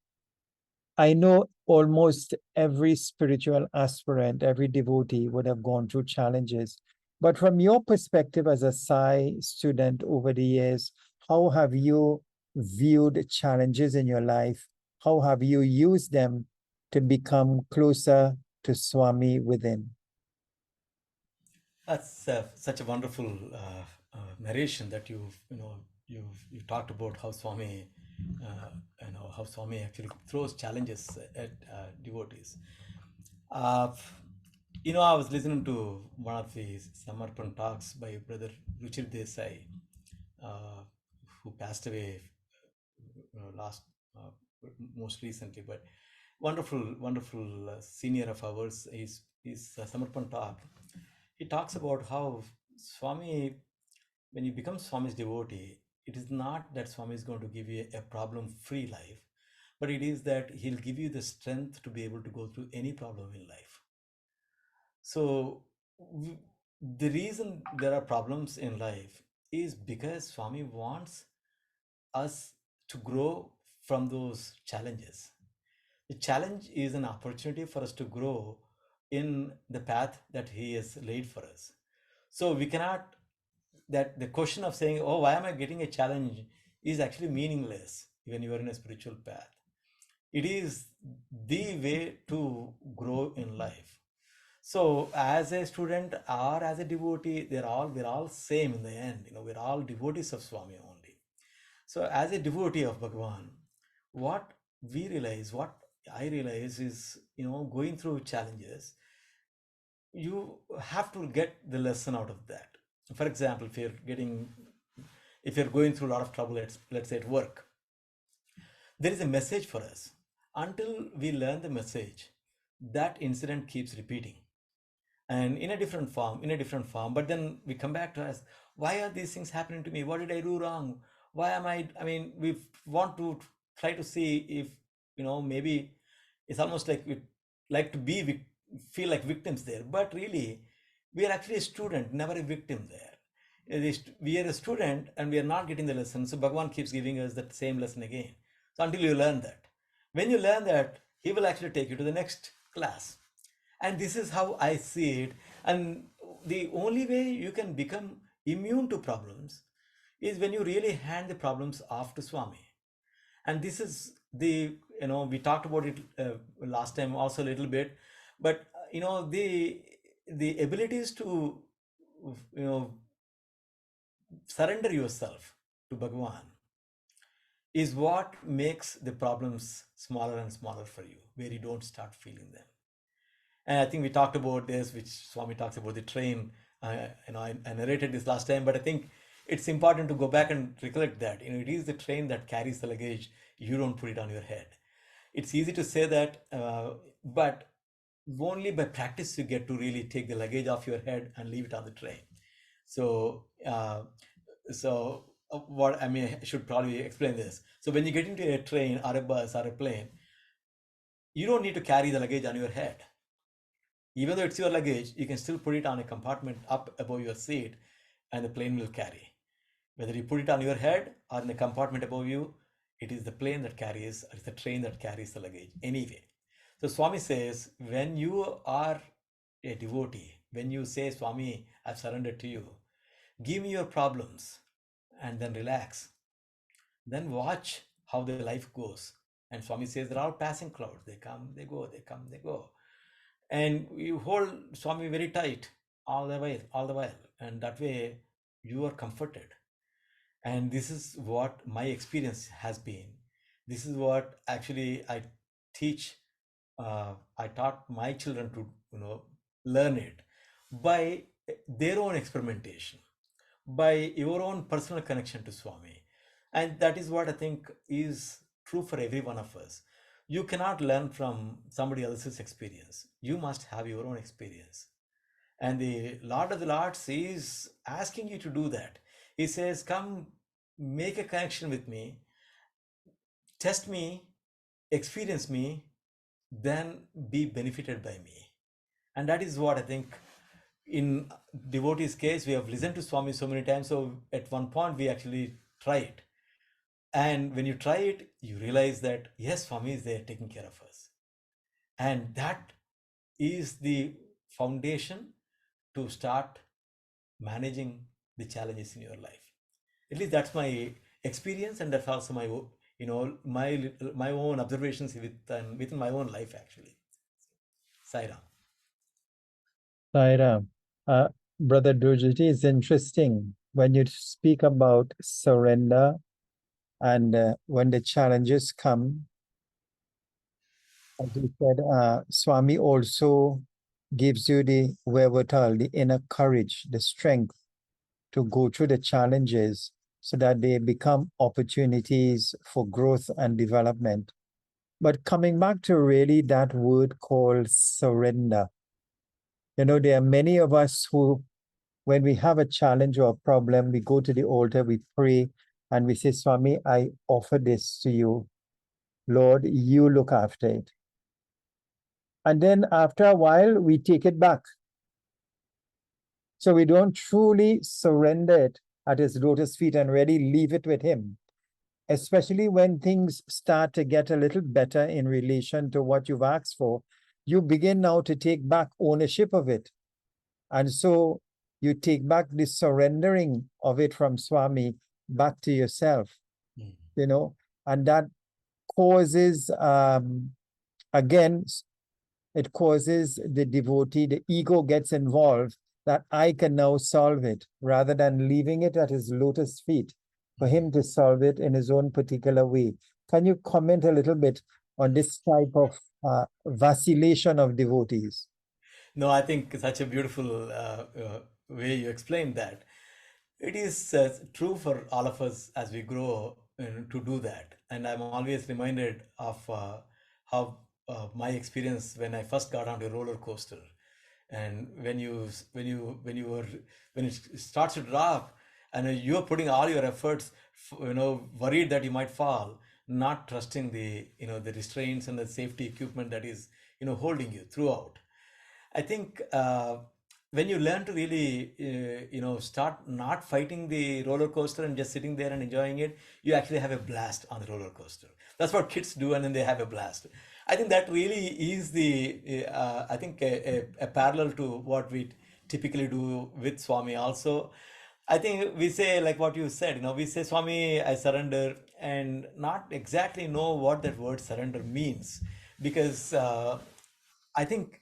I know almost every spiritual aspirant, every devotee would have gone through challenges. But from your perspective as a Sai student over the years, how have you viewed challenges in your life? How have you used them to become closer to Swami within? That's such a wonderful narration that you talked about how Swami, how Swami actually throws challenges at devotees. Uh, I was listening to one of these Samarpan talks by Brother Ruchir Desai, uh, who passed away last most recently, but wonderful senior of ours. Is Samarpan talk. He talks about how Swami, when you become Swami's devotee, it is not that Swami is going to give you a problem-free life, but it is that he'll give you the strength to be able to go through any problem in life. So the reason there are problems in life is because Swami wants us to grow from those challenges. The challenge is an opportunity for us to grow in the path that he has laid for us. So we cannot, that the question of saying, oh, why am I getting a challenge, is actually meaningless when you are in a spiritual path. It is the way to grow in life. So as a student or as a devotee, we're all same in the end. We're all devotees of Swami only. So as a devotee of Bhagavan, what what I realize is, going through challenges, you have to get the lesson out of that. For example, if you're going through a lot of trouble, let's say at work, there is a message for us. Until we learn the message, that incident keeps repeating, and in a different form. But then we come back to us, why are these things happening to me? What did I do wrong? Why am I mean, we want to try to see if, maybe it's almost like we like to feel like victims there, but really we are actually a student, never a victim there. We are a student and we are not getting the lesson, so Bhagavan keeps giving us that same lesson again. So until you learn that, when you learn that, he will actually take you to the next class. And this is how I see it. And the only way you can become immune to problems is when you really hand the problems off to Swami. And this is we talked about it last time also a little bit, but the abilities to surrender yourself to Bhagavan is what makes the problems smaller and smaller for you, where you don't start feeling them. And I think we talked about this, which Swami talks about the train. I narrated this last time, but I think it's important to go back and recollect that, it is the train that carries the luggage. You don't put it on your head. It's easy to say that, but only by practice you get to really take the luggage off your head and leave it on the train. So, what I mean, I should probably explain this. So when you get into a train or a bus or a plane, you don't need to carry the luggage on your head. Even though it's your luggage, you can still put it on a compartment up above your seat, and the plane will carry. Whether you put it on your head or in a compartment above you, it is the plane that carries, or it's the train that carries the luggage anyway. So Swami says, when you are a devotee, when you say, Swami, I've surrendered to you, give me your problems and then relax. Then watch how the life goes. And Swami says, they're all passing clouds. They come, they go, they come, they go. And you hold Swami very tight all the while. And that way you are comforted. And this is what my experience has been. This is what actually I teach. I taught my children to learn it by their own experimentation, by your own personal connection to Swami. And that is what I think is true for every one of us. You cannot learn from somebody else's experience. You must have your own experience. And the Lord of the Lords is asking you to do that. He says, come make a connection with me, test me, experience me, then be benefited by me. And that is what I think in devotees' case, we have listened to Swami so many times. So at one point, we actually try it. And when you try it, you realize that, yes, Swami is there taking care of us. And that is the foundation to start managing the challenges in your life. At least that's my experience, and that's also my my own observations within my own life, actually. Sairam. Saira, Brother Dhurjati, it's interesting when you speak about surrender and when the challenges come. As you said, Swami also gives you the wherewithal, the inner courage, the strength to go through the challenges so that they become opportunities for growth and development. But coming back to really that word called surrender, there are many of us who, when we have a challenge or a problem, we go to the altar, we pray, and we say, Swami, I offer this to you. Lord, you look after it. And then after a while, we take it back. So we don't truly surrender it at his lotus feet and really leave it with him, especially when things start to get a little better in relation to what you've asked for. You begin now to take back ownership of it. And so you take back the surrendering of it from Swami back to yourself, and that causes, again, it causes the devotee, the ego gets involved, that I can now solve it, rather than leaving it at his lotus feet for him to solve it in his own particular way. Can you comment a little bit on this type of vacillation of devotees? No, I think such a beautiful way you explained that. It is true for all of us as we grow to do that. And I'm always reminded of how my experience when I first got onto a roller coaster. And when it starts to drop, and you're putting all your efforts, worried that you might fall, not trusting the restraints and the safety equipment that is holding you throughout. I think when you learn to really, start not fighting the roller coaster and just sitting there and enjoying it, you actually have a blast on the roller coaster. That's what kids do, and then they have a blast. I think that really is I think a parallel to what we typically do with Swami also. I think we say, like what you said, we say, Swami, I surrender, and not exactly know what that word surrender means, because I think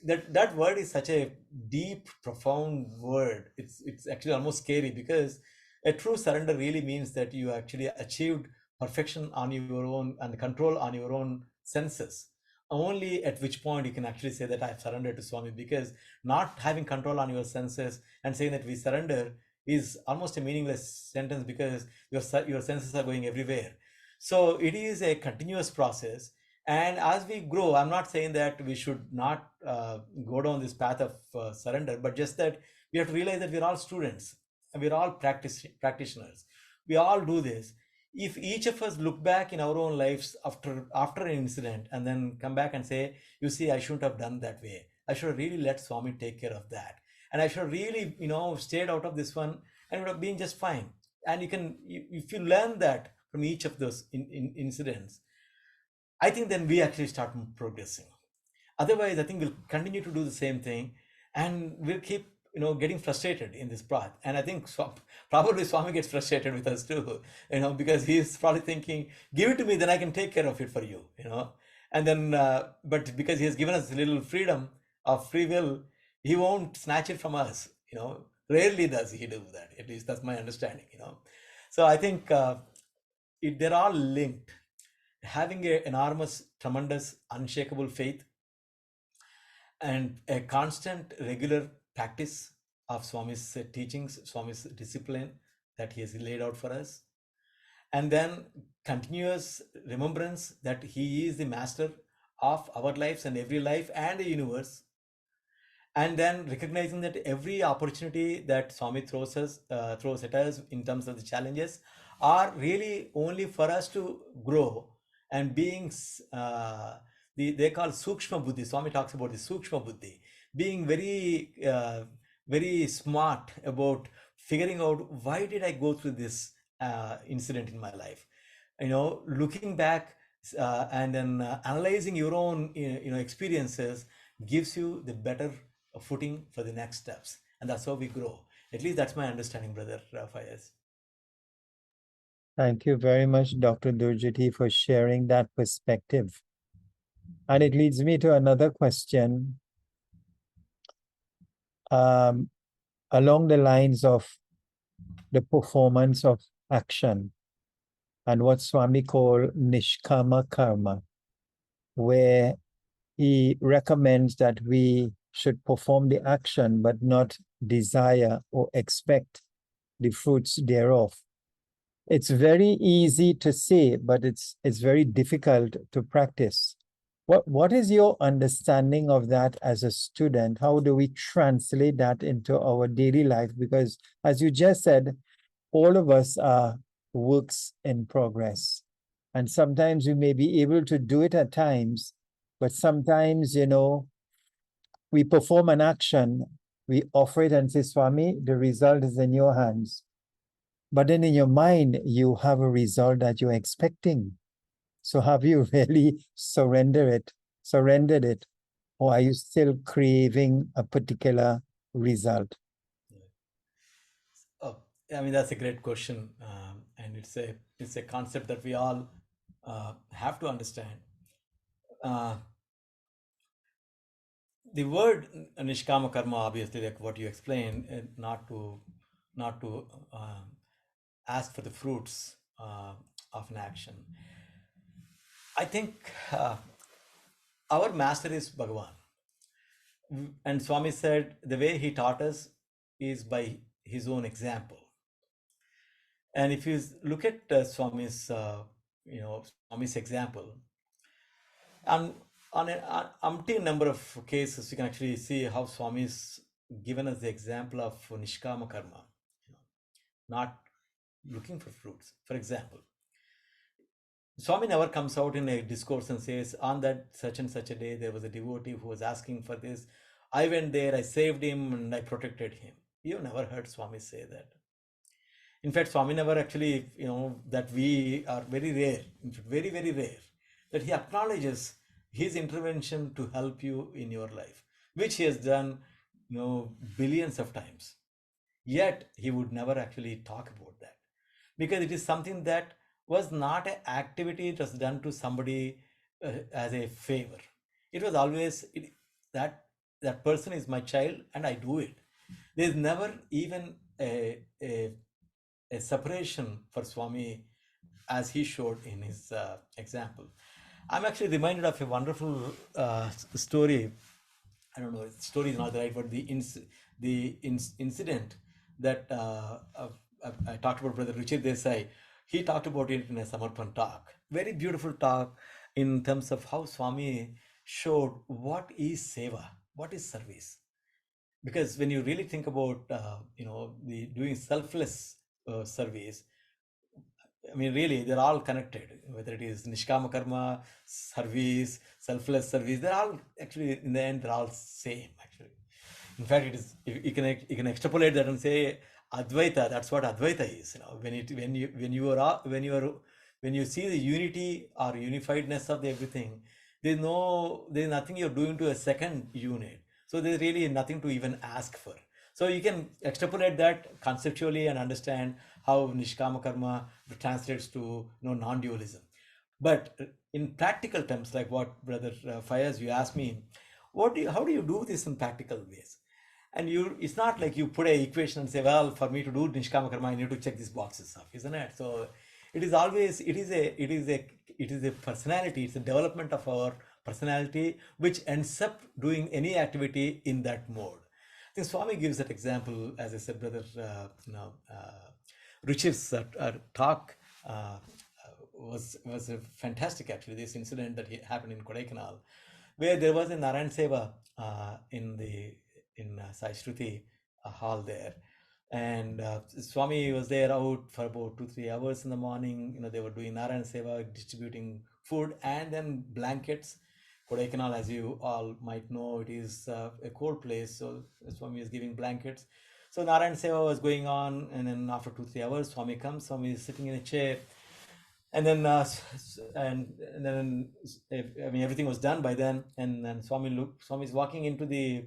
that word is such a deep, profound word. It's actually almost scary, because a true surrender really means that you actually achieved perfection on your own and control on your own senses. Only at which point you can actually say that I've surrendered to Swami, because not having control on your senses and saying that we surrender is almost a meaningless sentence because your senses are going everywhere. So it is a continuous process. And as we grow, I'm not saying that we should not go down this path of surrender, but just that we have to realize that we're all students and we're all practitioners. We all do this. If each of us look back in our own lives after an incident and then come back and say, you see, I shouldn't have done that way, I should have really let Swami take care of that, and I should have really, stayed out of this one, and it would have been just fine. And if you learn that from each of those incidents, I think then we actually start progressing. Otherwise, I think we'll continue to do the same thing, and we'll keep, getting frustrated in this path. And I think probably Swami gets frustrated with us too, because he's probably thinking, give it to me, then I can take care of it for you, And then, but because he has given us a little freedom of free will, he won't snatch it from us, Rarely does he do that. At least that's my understanding. So I think they're all linked. Having an enormous, tremendous, unshakable faith and a constant, regular practice of Swami's teachings, Swami's discipline that he has laid out for us, and then continuous remembrance that he is the master of our lives and every life and the universe, and then recognizing that every opportunity that Swami throws at us in terms of the challenges are really only for us to grow, and beings they call sukshma buddhi. Swami talks about the sukshma buddhi, being very smart about figuring out, why did I go through this incident in my life, looking back and then analyzing your own experiences gives you the better footing for the next steps, and that's how we grow. At least that's my understanding, brother Fayez. Thank you very much, Dr. Dhurjati, for sharing that perspective. And it leads me to another question along the lines of the performance of action and what Swami called nishkama karma, where he recommends that we should perform the action but not desire or expect the fruits thereof. It's very easy to say, but it's very difficult to practice. What is your understanding of that as a student? How do we translate that into our daily life? Because as you just said, all of us are works in progress. And sometimes we may be able to do it at times, but sometimes, we perform an action, we offer it and say, Swami, the result is in your hands. But then in your mind, you have a result that you're expecting. So have you really surrendered it, or are you still craving a particular result? Oh, I mean, that's a great question, and it's a concept that we all have to understand. The word nishkama karma, obviously, like what you explained, not to ask for the fruits of an action. I think our master is Bhagavan. And Swami said the way he taught us is by his own example. And if you look at Swami's example, and on an umpteen number of cases, you can actually see how Swami's given us the example of nishkama karma, not looking for fruits. For example, Swami never comes out in a discourse and says, on that such and such a day, there was a devotee who was asking for this. I went there, I saved him, and I protected him. You've never heard Swami say that. In fact, Swami never actually, that we are very rare, very, very rare, that he acknowledges his intervention to help you in your life, which he has done, billions of times. Yet, he would never actually talk about that, because it is something that was not an activity it was done to somebody as a favor. It was always that person is my child and I do it. There's never even a separation for Swami as he showed in his example. I'm actually reminded of a wonderful story. I don't know, story is not the right word. The incident that I talked about Brother Ruchir Desai. He talked about it in a Samarpan talk. Very beautiful talk in terms of how Swami showed what is seva, what is service. Because when you really think about, the doing selfless service, I mean, really, they're all connected. Whether it is Nishkama Karma, service, selfless service, they're all actually in the end they're all same. Actually, in fact, it is you can extrapolate that and say Advaita. That's what Advaita is. When you see the unity or unifiedness of the everything, there's nothing you're doing to a second unit. So there's really nothing to even ask for. So you can extrapolate that conceptually and understand how Nishkama Karma translates to non-dualism. But in practical terms, like what Brother Fayaz, you asked me, how do you do this in practical ways? And it's not like you put an equation and say, well, for me to do Nishkama Karma, I need to check these boxes off, isn't it? So it is a personality, it's a development of our personality, which ends up doing any activity in that mode. I think Swami gives that example, as I said, Brother Ruchir's talk was fantastic, actually. This incident that happened in Kodaikanal, where there was a Narayan Seva in Sai Shruti hall there. And Swami was there out for about 2-3 hours in the morning. They were doing Narayan Seva, distributing food and then blankets. Kodaikanal, as you all might know, it is a cold place, so Swami is giving blankets. So Narayan Seva was going on, and then after 2-3 hours, Swami comes. Swami is sitting in a chair, and then everything was done by then. And then Swami is walking into the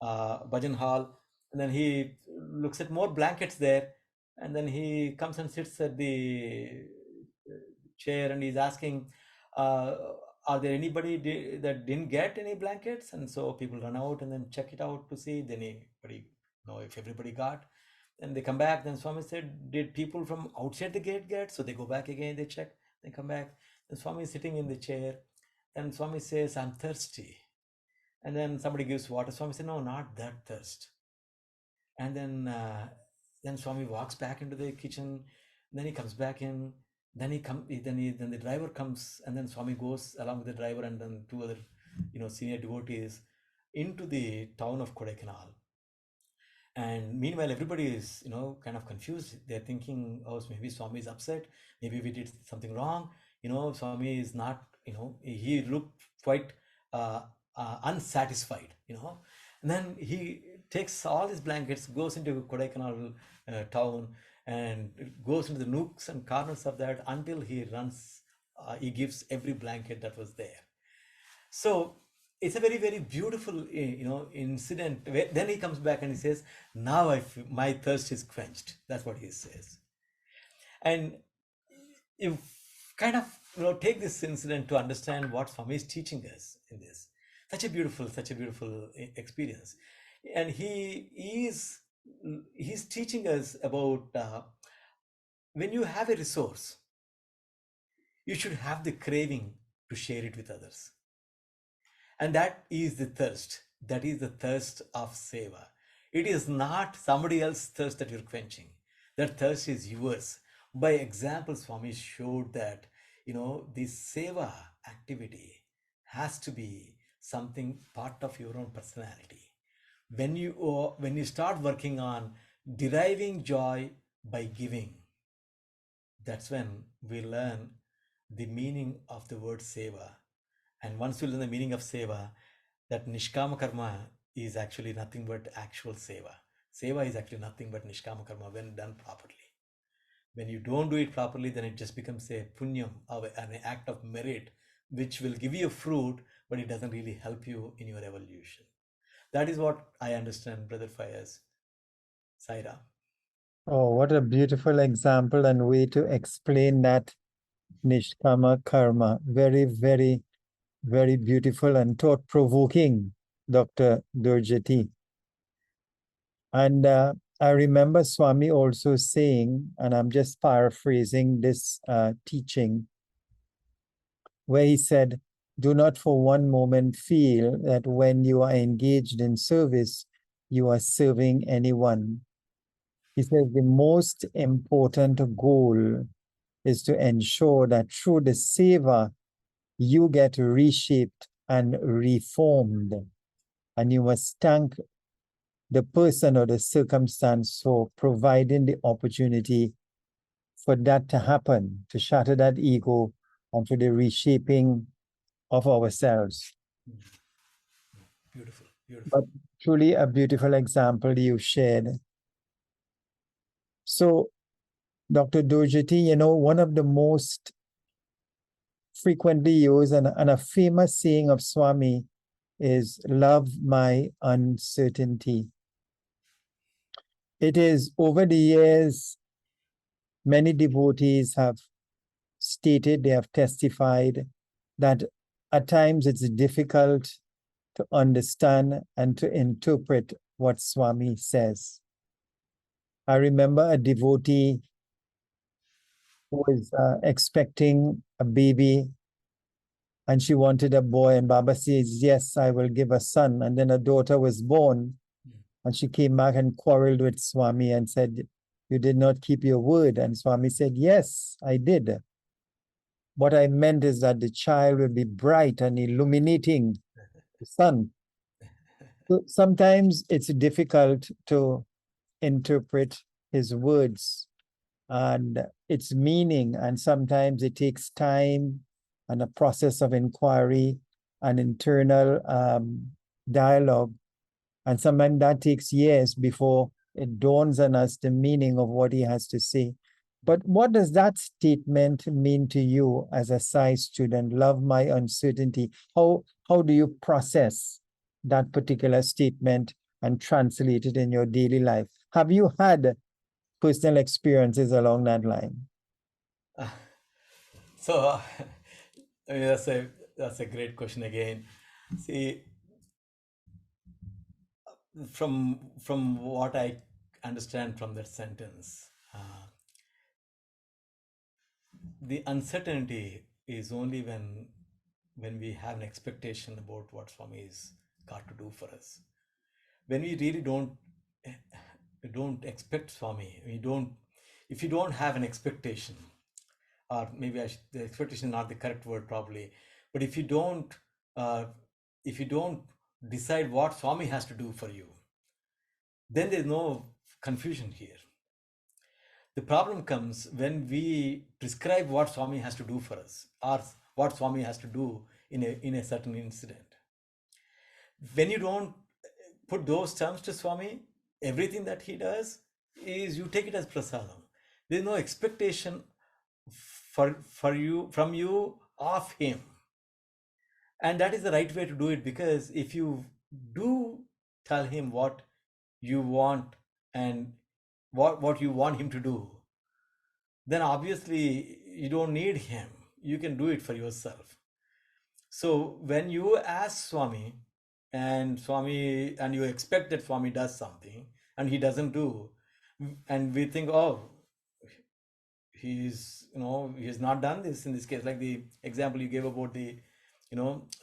bhajan hall, and then he looks at more blankets there, and then he comes and sits at the chair, and he's asking, are there anybody that didn't get any blankets? And so people run out and then check it out to see, then anybody know if everybody got. And they come back. Then Swami said, did people from outside the gate get? So they go back again, they check, they come back. Then Swami is sitting in the chair, and Swami says, I'm thirsty. And then somebody gives water. Swami said, no, not that thirst. And then Swami walks back into the kitchen. Then he comes back in. Then the driver comes, and then Swami goes along with the driver and then 2 other, senior devotees into the town of Kodaikanal. And meanwhile, everybody is, kind of confused. They're thinking, oh, maybe Swami is upset. Maybe we did something wrong. Swami is not, he looked quite unsatisfied, And then he takes all his blankets, goes into Kodaikanal town, and goes into the nooks and corners of that until he he gives every blanket that was there. So it's a very, very beautiful, incident. Then he comes back and he says, now my thirst is quenched. That's what he says. And you kind of, take this incident to understand what Swami is teaching us in this. Such a beautiful experience. And he's teaching us about when you have a resource, you should have the craving to share it with others. And that is the thirst. That is the thirst of seva. It is not somebody else's thirst that you're quenching. That thirst is yours. By example, Swami showed that, the seva activity has to be something part of your own personality. When you start working on deriving joy by giving, that's when we learn the meaning of the word seva. And once you learn the meaning of seva, that nishkama karma is actually nothing but actual seva. Seva is actually nothing but nishkama karma when done properly. When you don't do it properly, then it just becomes a punyam, an act of merit, which will give you a fruit, but it doesn't really help you in your evolution. That is what I understand, Brother Fayaz. Saira. Oh, what a beautiful example and way to explain that Nishkama Karma. Very, very, very beautiful and thought-provoking, Dr. Dhurjati. And I remember Swami also saying, and I'm just paraphrasing this teaching, where he said, do not for one moment feel that when you are engaged in service, you are serving anyone. He says the most important goal is to ensure that through the Seva, you get reshaped and reformed. And you must thank the person or the circumstance for providing the opportunity for that to happen, to shatter that ego and for the reshaping of ourselves. Beautiful, beautiful. But truly a beautiful example you shared. So, Dr. Dhurjati, one of the most frequently used and a famous saying of Swami is love my uncertainty. It is over the years, many devotees have stated, they have testified that at times it's difficult to understand and to interpret what Swami says. I remember a devotee who was expecting a baby and she wanted a boy, and Baba says, yes, I will give a son. And then a daughter was born, and she came back and quarreled with Swami and said, you did not keep your word. And Swami said, yes, I did. What I meant is that the child will be bright and illuminating the sun. So sometimes it's difficult to interpret his words and its meaning, and sometimes it takes time and a process of inquiry and internal dialogue, and sometimes that takes years before it dawns on us the meaning of what he has to say. But what does that statement mean to you as a Sai student? Love my uncertainty. How do you process that particular statement and translate it in your daily life? Have you had personal experiences along that line? So, I mean, that's a great question again. See, from what I understand from that sentence, the uncertainty is only when we have an expectation about what Swami is got to do for us. When we really don't expect Swami, if you don't have an expectation, or maybe the expectation is not the correct word probably, but if you don't decide what Swami has to do for you, then there's no confusion here. The problem comes when we prescribe what Swami has to do for us, or what Swami has to do in a certain incident. When you don't put those terms to Swami, everything that he does is you take it as prasadam. There's no expectation from you of him, and that is the right way to do it, because if you do tell him what you want and what you want him to do, then obviously you don't need him. You can do it for yourself. So when you ask Swami and you expect that Swami does something and he doesn't do, and we think, oh, he's not done this in this case, like the example you gave about the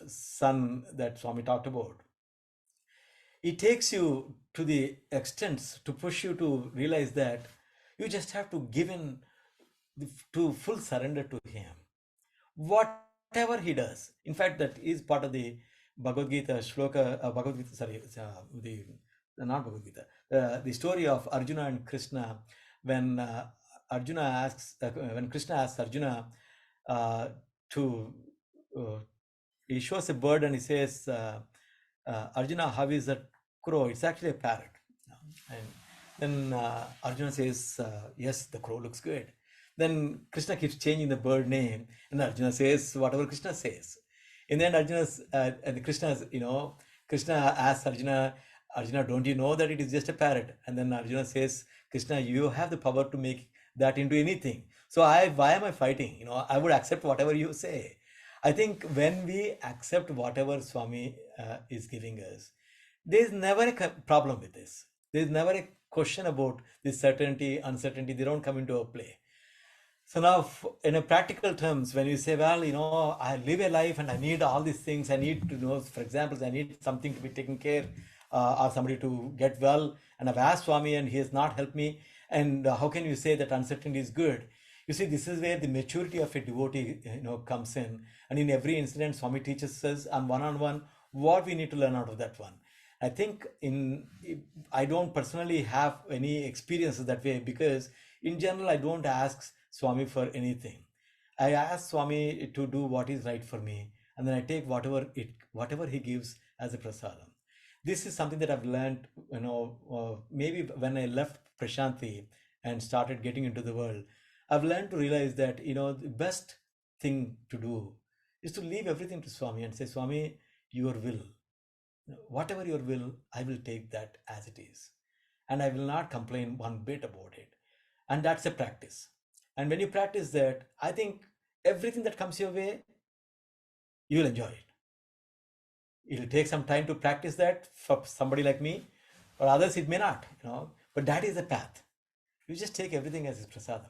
son that Swami talked about. It takes you to the extents to push you to realize that you just have to give in to full surrender to him, whatever he does. In fact, that is part of the Bhagavad Gita shloka, Bhagavad Gita, sorry, the not Bhagavad Gita, the story of Arjuna and Krishna, when when Krishna asks Arjuna to he shows a bird and he says, Arjuna, how is that crow? It's actually a parrot. And then Arjuna says, yes, the crow looks good. Then Krishna keeps changing the bird name, and Arjuna says whatever Krishna says. And then Krishna asks Arjuna, don't you know that it is just a parrot? And then Arjuna says, Krishna, you have the power to make that into anything. So why am I fighting? I would accept whatever you say. I think when we accept whatever Swami is giving us, there is never a problem with this. There is never a question about this certainty, uncertainty. They don't come into a play. So now, in a practical terms, when you say, well, I live a life and I need all these things, I need to know, for example, I need something to be taken care or somebody to get well, and I've asked Swami and he has not helped me, And how can you say that uncertainty is good? You see, this is where the maturity of a devotee, comes in. And in every incident, Swami teaches us on one what we need to learn out of that one. I think I don't personally have any experiences that way, because in general, I don't ask Swami for anything. I ask Swami to do what is right for me, and then I take whatever he gives as a prasadam. This is something that I've learned, maybe when I left Prashanti and started getting into the world. I've learned to realize that, the best thing to do is to leave everything to Swami and say, Swami, your will. Whatever your will, I will take that as it is. And I will not complain one bit about it. And that's a practice. And when you practice that, I think everything that comes your way, you will enjoy it. It'll take some time to practice that for somebody like me, or others it may not, but that is the path. You just take everything as his prasadam.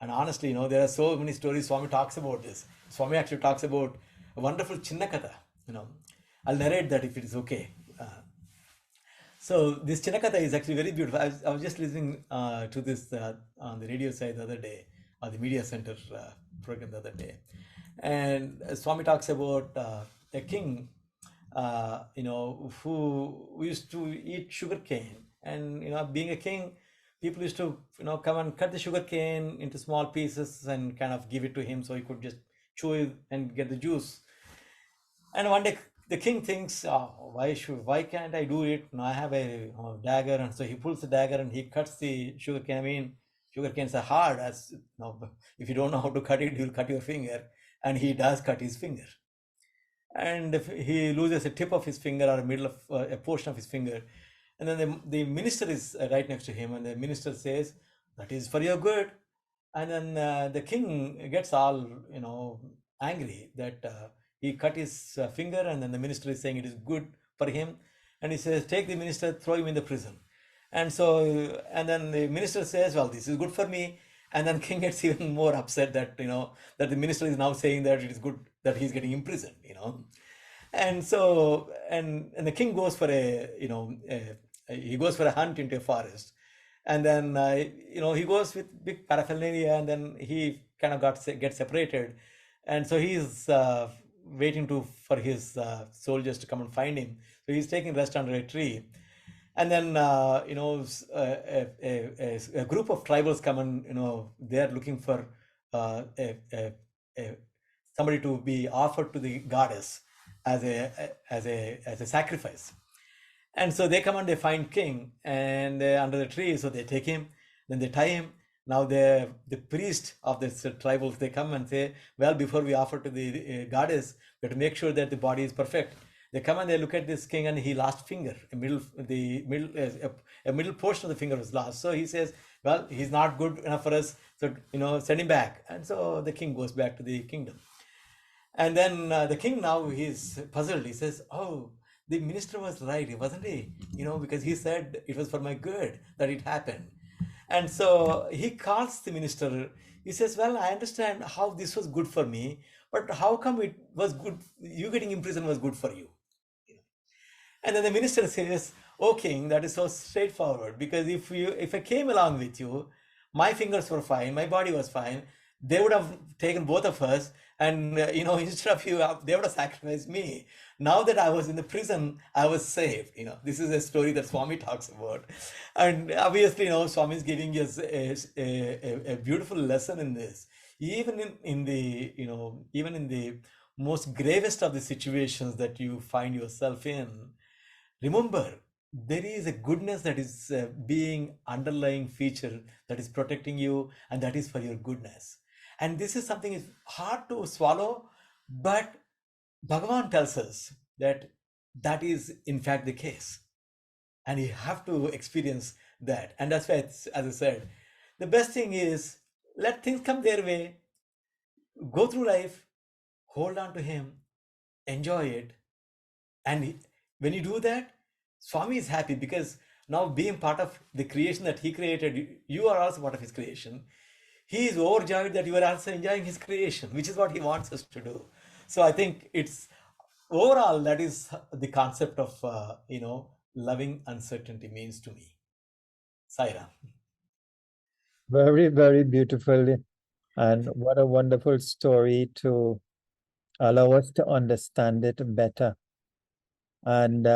And honestly, there are so many stories Swami talks about this. Swami actually talks about a wonderful Chinnakatha. I'll narrate that if it is okay. So this Chinnakatha is actually very beautiful. I was just listening to this on the radio side the other day, or the media center program the other day. And Swami talks about a king, who used to eat sugar cane. And, being a king, people used to, come and cut the sugar cane into small pieces and kind of give it to him so he could just chew it and get the juice. And one day the king thinks, oh, why can't I do it? I have a dagger. And so he pulls the dagger and he cuts the sugar cane. I mean, sugar canes are hard. If you don't know how to cut it, you'll cut your finger. And he does cut his finger. And if he loses a tip of his finger or a middle of a portion of his finger, and then the minister is right next to him, and the minister says, that is for your good. And then the king gets all angry that he cut his finger, and then the minister is saying it is good for him, and he says, take the minister, throw him in the prison. And then the minister says, well, this is good for me. And then king gets even more upset that that the minister is now saying that it is good that he's getting imprisoned. And so and the king goes for he goes for a hunt into a forest. And then he goes with big paraphernalia, and then he kind of gets separated. And so he's waiting for his soldiers to come and find him. So he's taking rest under a tree. And then a group of tribals come and they're looking for somebody to be offered to the goddess as a sacrifice. And so they come and they find king and under the tree. So they take him, then they tie him. Now the priest of this tribals, they come and say, well, before we offer to the goddess, we have to make sure that the body is perfect. They come and they look at this king, and he lost finger. A middle portion of the finger was lost. So he says, well, he's not good enough for us. So send him back. And so the king goes back to the kingdom. And then the king, now he's puzzled. He says, oh, the minister was right, wasn't he? Because he said it was for my good that it happened. And so he calls the minister. He says, well, I understand how this was good for me, but how come it was good? You getting imprisoned was good for you. And then the minister says, oh, king, that is so straightforward, because if I came along with you, my fingers were fine, my body was fine, they would have taken both of us, and instead of you, they would have sacrificed me. Now that I was in the prison, I was safe. This is a story that Swami talks about. And obviously, Swami is giving us a beautiful lesson in this. Even in the most gravest of the situations that you find yourself in, remember, there is a goodness that is being underlying feature that is protecting you, and that is for your goodness. And this is something is hard to swallow, but Bhagavan tells us that that is in fact the case. And you have to experience that. And that's why, as I said, the best thing is let things come their way, go through life, hold on to him, enjoy it. And when you do that, Swami is happy, because now being part of the creation that he created, you are also part of his creation. He is overjoyed that you are also enjoying his creation, which is what he wants us to do. So I think it's overall, that is the concept of, loving uncertainty means to me. Saira. Very, very beautiful. And what a wonderful story to allow us to understand it better. And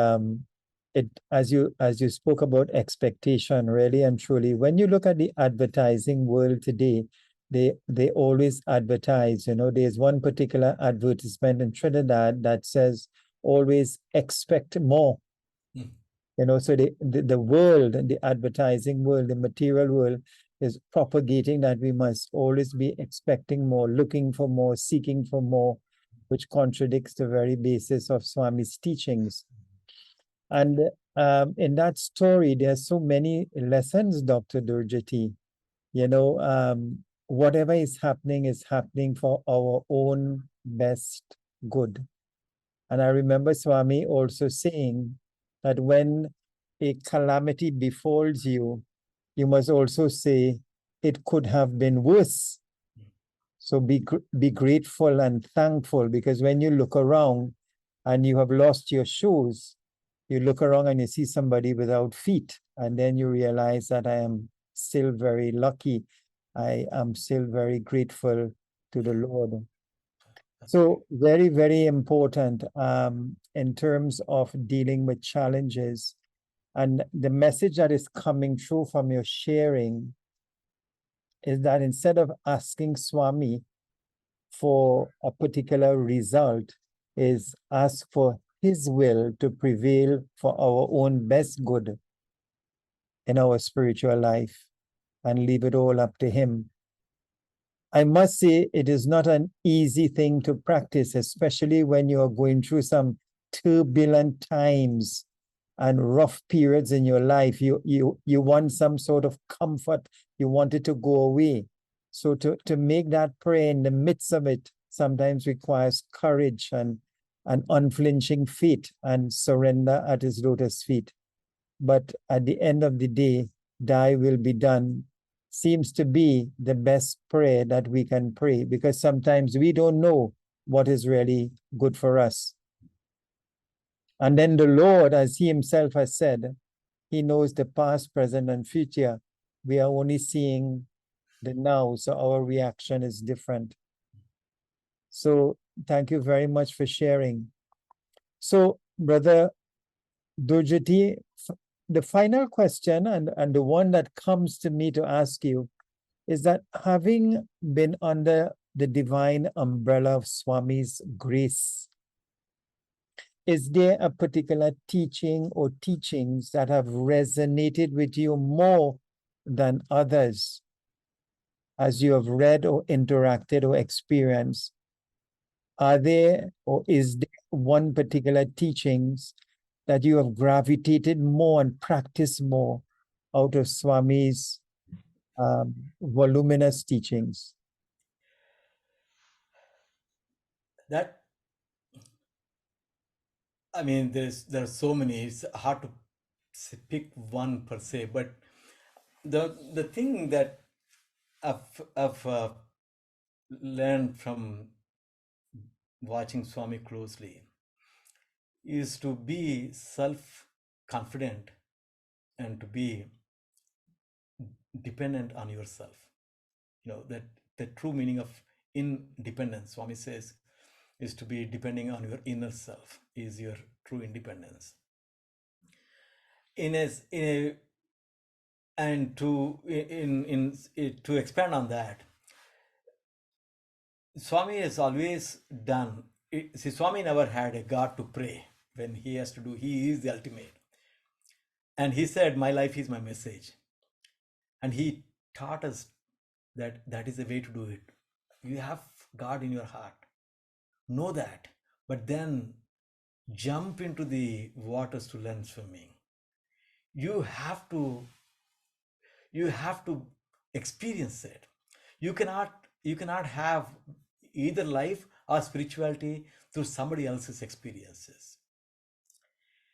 it, as you spoke about expectation, really and truly, when you look at the advertising world today, they always advertise. There's one particular advertisement in Trinidad that says always expect more. Mm. So the world, the advertising world, the material world is propagating that we must always be expecting more, looking for more, seeking for more, which contradicts the very basis of Swami's teachings. And in that story, there are so many lessons, Dr. Dhurjati. Whatever is happening for our own best good. And I remember Swami also saying that when a calamity befalls you, you must also say, it could have been worse. So be grateful and thankful, because when you look around and you have lost your shoes, you look around and you see somebody without feet, and then you realize that I am still very lucky. I am still very grateful to the Lord. So very, very important in terms of dealing with challenges. And the message that is coming through from your sharing is that instead of asking Swami for a particular result, is ask for his will to prevail for our own best good in our spiritual life, and leave it all up to him. I must say it is not an easy thing to practice, especially when you are going through some turbulent times and rough periods in your life. You want some sort of comfort. You want it to go away. So to make that prayer in the midst of it sometimes requires courage and an unflinching faith and surrender at his lotus feet. But at the end of the day, thy will be done seems to be the best prayer that we can pray, because sometimes we don't know what is really good for us. And then the Lord, as he himself has said, he knows the past, present, and future. We are only seeing the now, so our reaction is different. So thank you very much for sharing. So, Brother Dhurjati, the final question, and the one that comes to me to ask you, is that having been under the divine umbrella of Swami's grace, is there a particular teaching or teachings that have resonated with you more than others as you have read or interacted or experienced? Are there, or is there one particular teachings that you have gravitated more and practiced more out of Swami's voluminous teachings? That, I mean, there are so many. It's hard to pick one per se, but the thing that I've learned from watching Swami closely is to be self-confident and to be dependent on yourself. That the true meaning of independence, Swami says, is to be depending on your inner self, is your true independence. And to expand on that, Swami has always done. See, Swami never had a God to pray when he has to do. He is the ultimate, and he said, "My life is my message," and he taught us that that is the way to do it. You have God in your heart, know that, but then jump into the waters to learn swimming. You have to experience it. You cannot have either life or spirituality through somebody else's experiences.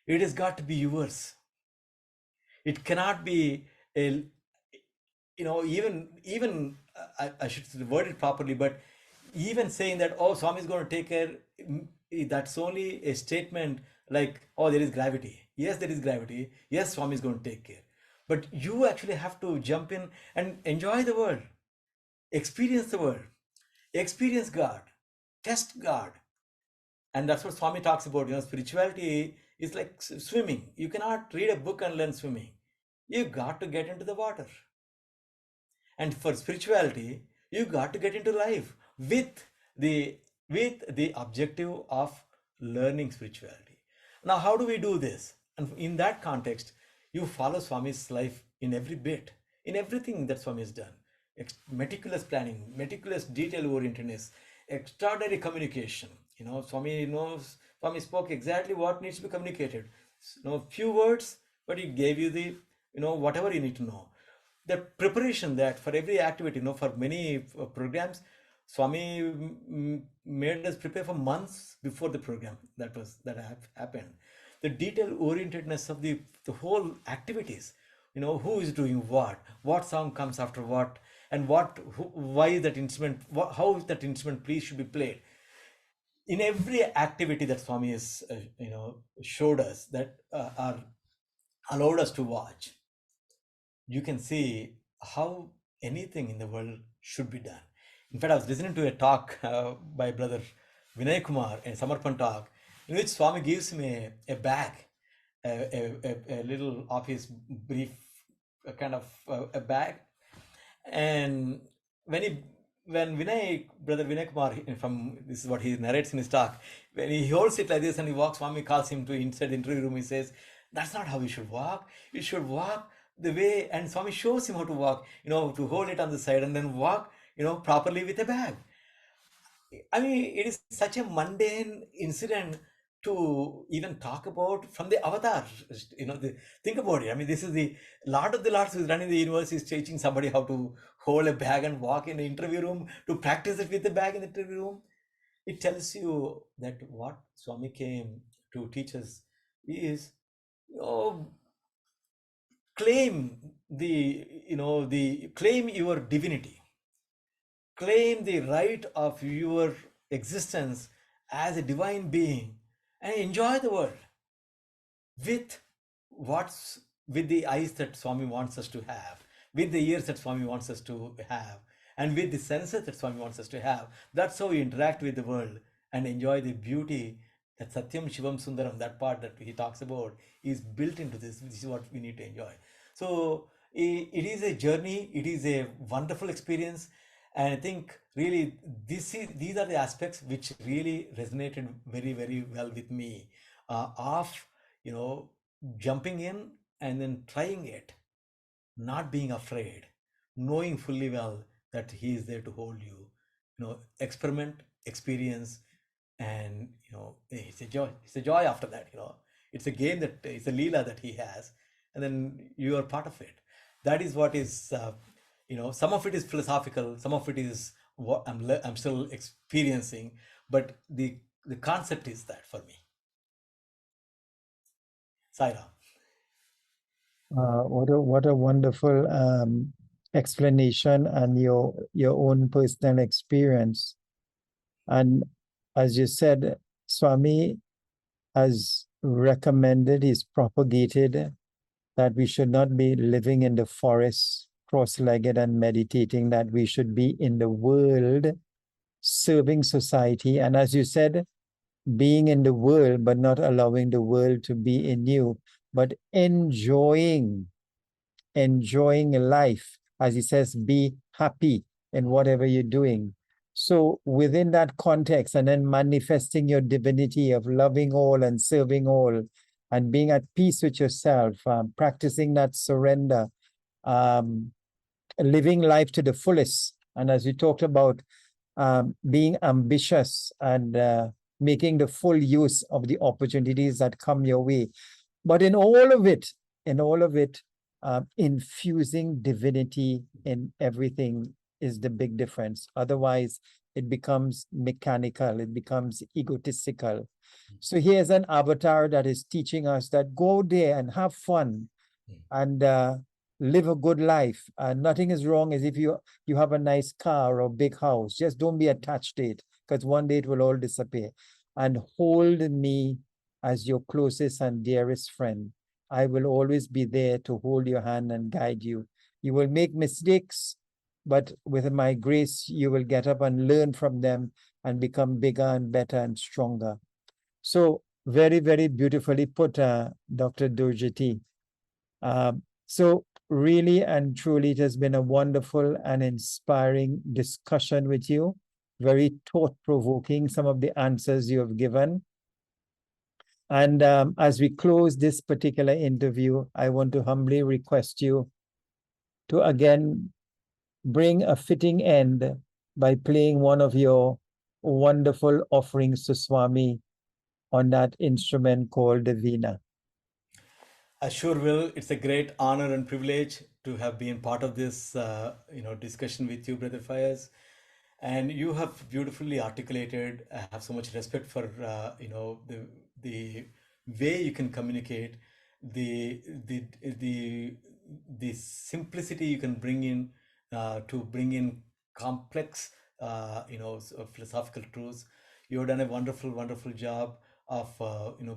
It has got to be yours. It cannot be a, even I should word it properly, but even saying that, oh, Swami is going to take care, that's only a statement like, oh, there is gravity. Yes, there is gravity. Yes, Swami is going to take care. but you actually have to jump in and enjoy the world, experience the world, experience God, test God. And that's what Swami talks about. Spirituality is like swimming. You cannot read a book and learn swimming. You got to get into the water. And for spirituality, you got to get into life the with the objective of learning spirituality. Now, how do we do this? And in that context, you follow Swami's life in every bit, in everything that Swami has done. Meticulous planning, meticulous detail orientedness, extraordinary communication. Swami knows, Swami spoke exactly what needs to be communicated. Few words, but he gave you the, whatever you need to know. The preparation that for every activity, for many programs, Swami made us prepare for months before the program that happened. The detail orientedness of the whole activities, who is doing what song comes after what, and why that instrument, how that instrument piece should be played. In every activity that Swami has, showed us, that are allowed us to watch, you can see how anything in the world should be done. In fact, I was listening to a talk by brother Vinay Kumar, a Samarpan talk, in which Swami gives me a bag, a little office brief, a kind of a bag. And when brother Vinay Kumar, this is what he narrates in his talk, when he holds it like this and he walks, Swami calls him to inside the interview room. He says, "That's not how you should walk. You should walk the way," and Swami shows him how to walk, to hold it on the side and then walk, properly with a bag. I mean, it is such a mundane incident to even talk about from the avatar. Think about it. I mean, this is the Lord of the Lords who is running the universe, is teaching somebody how to hold a bag and walk in the interview room, to practice it with the bag in the interview room. It tells you that what Swami came to teach us is, claim claim your divinity, claim the right of your existence as a divine being, and enjoy the world with with the eyes that Swami wants us to have, with the ears that Swami wants us to have, and with the senses that Swami wants us to have. That's how we interact with the world and enjoy the beauty that Satyam Shivam Sundaram, that part that he talks about, is built into this. This is what we need to enjoy. So it is a journey, it is a wonderful experience. And I think really these are the aspects which really resonated very, very well with me, of jumping in and then trying it, not being afraid, knowing fully well that he is there to hold you. Experiment, experience, and it's a joy. It's a joy after that. It's a game, that it's a leela that he has, and then you are part of it. That is what is. Some of it is philosophical, some of it is what I'm still experiencing, but the concept is that for me. Saira. What a wonderful explanation, and your own personal experience. And as you said, Swami has recommended, he's propagated that we should not be living in the forest cross-legged and meditating, that we should be in the world serving society. And as you said, being in the world, but not allowing the world to be in you, but enjoying life. As he says, be happy in whatever you're doing. So within that context, and then manifesting your divinity of loving all and serving all and being at peace with yourself, practicing that surrender, living life to the fullest. And as we talked about, being ambitious and making the full use of the opportunities that come your way. But in all of it, infusing divinity in everything is the big difference. Otherwise, it becomes mechanical, it becomes egotistical. So here's an avatar that is teaching us that go there and have fun and live a good life. Nothing is wrong as if you have a nice car or a big house. Just don't be attached to it, because one day it will all disappear. And hold me as your closest and dearest friend. I will always be there to hold your hand and guide you. You will make mistakes, but with my grace, you will get up and learn from them and become bigger and better and stronger. So very, very beautifully put, Dr. Dhurjati. So really and truly, it has been a wonderful and inspiring discussion with you. Very thought-provoking, some of the answers you have given. And as we close this particular interview, I want to humbly request you to again bring a fitting end by playing one of your wonderful offerings to Swami on that instrument called the Veena. I sure will. It's a great honor and privilege to have been part of this, discussion with you, Brother Fayez. And you have beautifully articulated. I have so much respect for, the way you can communicate, the the the the simplicity you can bring in to bring in complex, philosophical truths. You have done a wonderful, wonderful job of,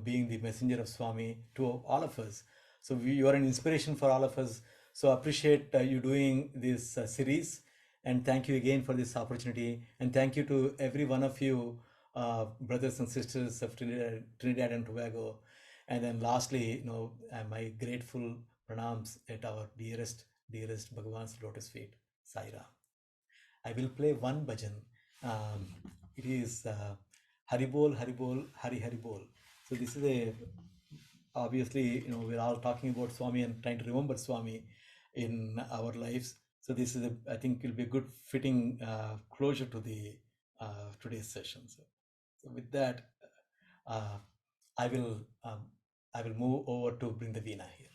being the messenger of Swami to all of us. So you are an inspiration for all of us. So I appreciate you doing this series, and thank you again for this opportunity. And thank you to every one of you, brothers and sisters of Trinidad and Tobago. And then lastly, my grateful pranams at our dearest Bhagavan's lotus feet, Saira. I will play one bhajan. It is Haribol, Haribol, Hari Haribol. So this is a, obviously, we're all talking about Swami and trying to remember Swami in our lives. So this is, I think, will be a good fitting closure to the today's session. So with that, I will move over to bring the Veena here.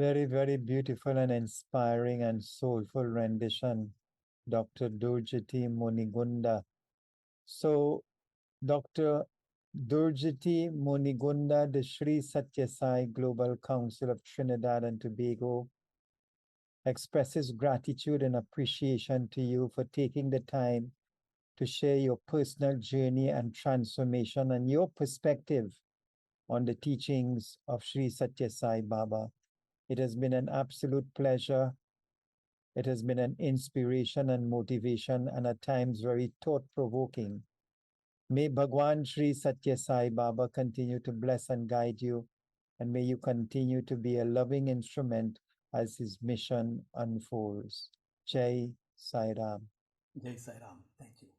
Very, very beautiful and inspiring and soulful rendition, Dr. Dhurjati Monigunda. So, Dr. Dhurjati Monigunda, the Sri Satya Sai Global Council of Trinidad and Tobago, expresses gratitude and appreciation to you for taking the time to share your personal journey and transformation and your perspective on the teachings of Sri Satya Sai Baba. It has been an absolute pleasure. It has been an inspiration and motivation, and at times very thought provoking. May Bhagwan Sri Satya Sai Baba continue to bless and guide you, and may you continue to be a loving instrument as his mission unfolds. Jai Sai Ram. Jai Sai Ram. Thank you.